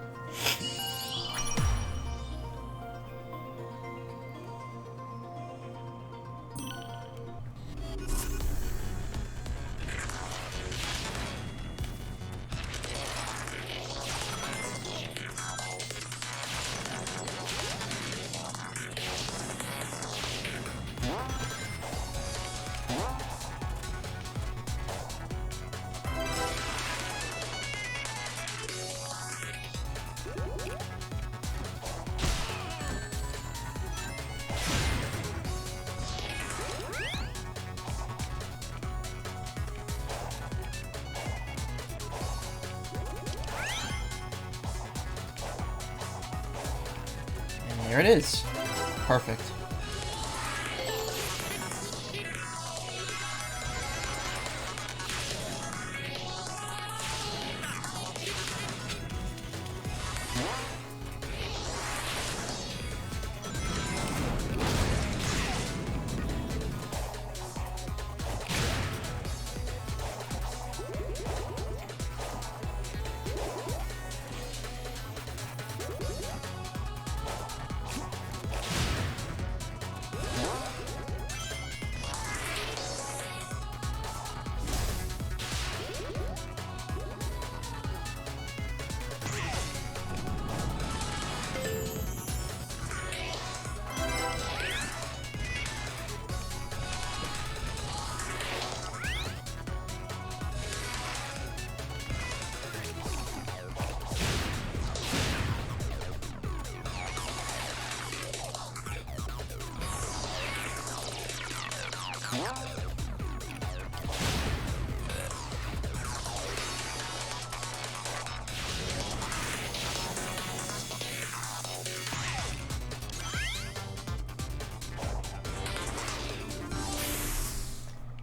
And there it is. Perfect.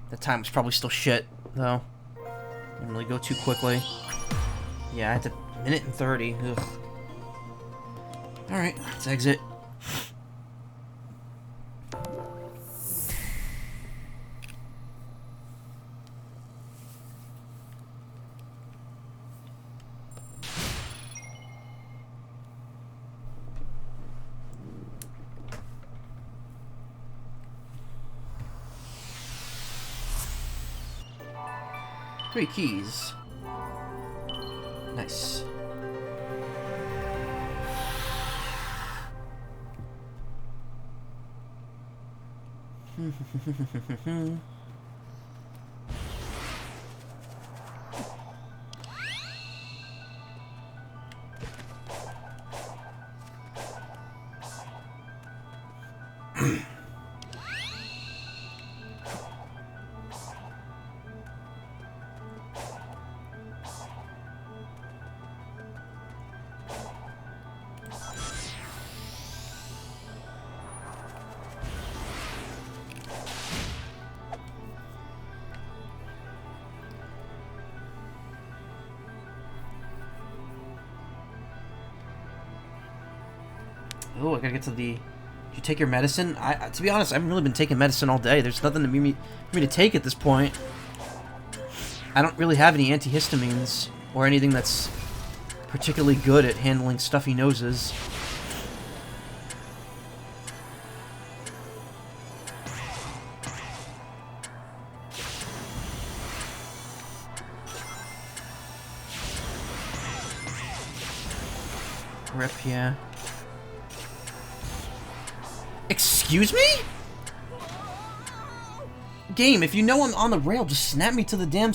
The time was probably still shit, though. Didn't really go too quickly. Yeah, I had to minute and 30. Ugh. Alright, let's exit. Three keys. Nice. Oh, I gotta get to the... Did you take your medicine? To be honest, I haven't really been taking medicine all day. There's nothing for me to take at this point. I don't really have any antihistamines or anything that's particularly good at handling stuffy noses. Rip, yeah. Excuse me? game, if you know I'm on the rail, just snap me to the damn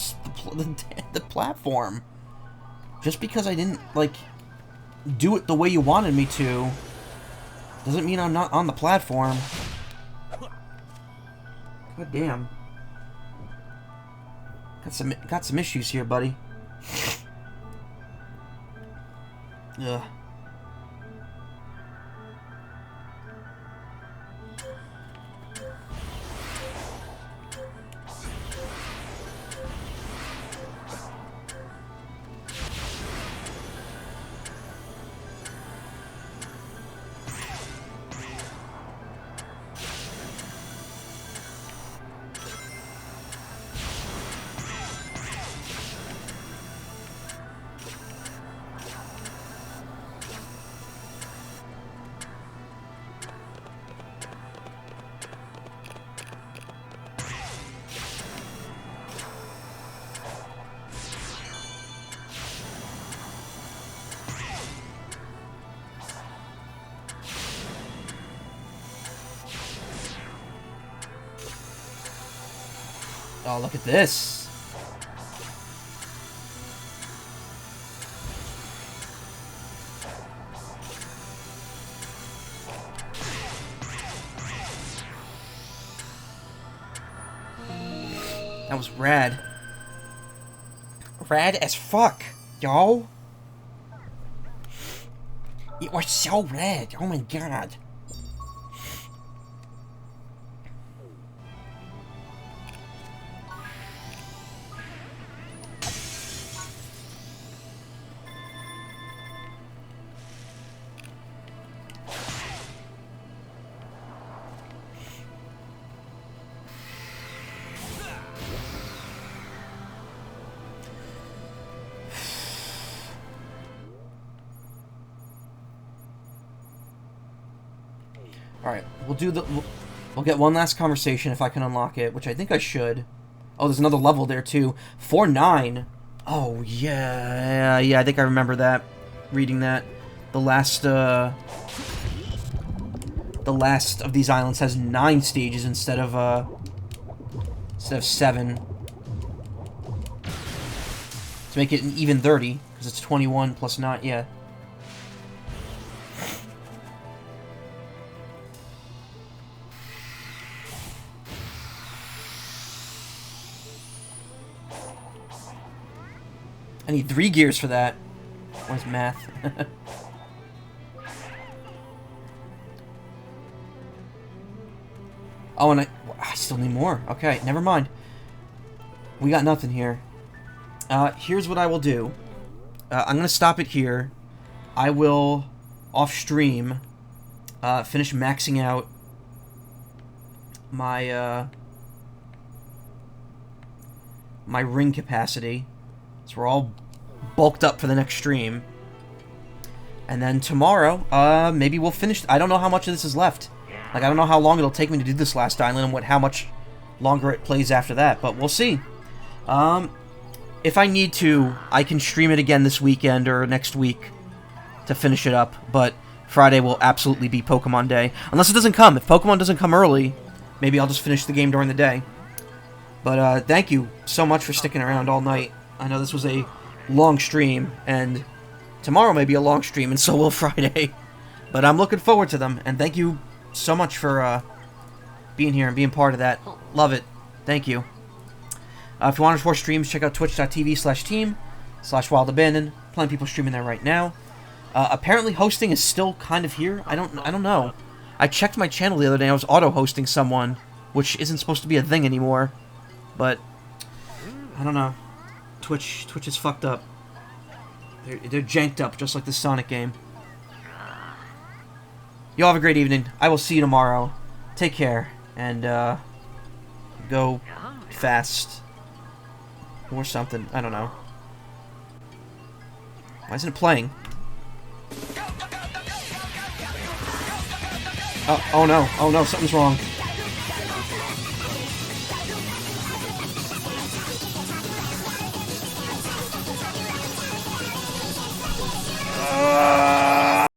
the platform. Just because I didn't, like, do it the way you wanted me to, doesn't mean I'm not on the platform. God damn. Got some issues here, buddy. Ugh. Oh, look at this. That was rad. Rad as fuck, yo. It was so rad. Oh my god. Alright, we'll get one last conversation if I can unlock it, which I think I should. Oh, there's another level there too. 4-9. Oh yeah, I think I remember that. Reading that. The last of these islands has 9 stages instead of 7. To make it an even 30, because it's 21 plus 9, yeah. I need 3 gears for that. Where's math? Oh, and I still need more. Okay, never mind. We got nothing here. Here's what I will do. I'm going to stop it here. I will, off-stream, finish maxing out my, my ring capacity. So we're all bulked up for the next stream. And then tomorrow, maybe we'll finish. I don't know how much of this is left. Like, I don't know how long it'll take me to do this last island and how much longer it plays after that. But we'll see. If I need to, I can stream it again this weekend or next week to finish it up. But Friday will absolutely be Pokemon Day. Unless it doesn't come. If Pokemon doesn't come early, maybe I'll just finish the game during the day. But thank you so much for sticking around all night. I know this was a long stream, and tomorrow may be a long stream, and so will Friday. But I'm looking forward to them, and thank you so much for being here and being part of that. Love it. Thank you. If you want to watch more streams, check out twitch.tv/team/wildabandon. Plenty of people streaming there right now. Apparently hosting is still kind of here. I don't know. I checked my channel the other day. I was auto-hosting someone, which isn't supposed to be a thing anymore. But I don't know. Twitch is fucked up. They're janked up, just like the Sonic game. Y'all have a great evening. I will see you tomorrow. Take care, and go fast. Or something. I don't know. Why isn't it playing? Oh no. Oh no, something's wrong.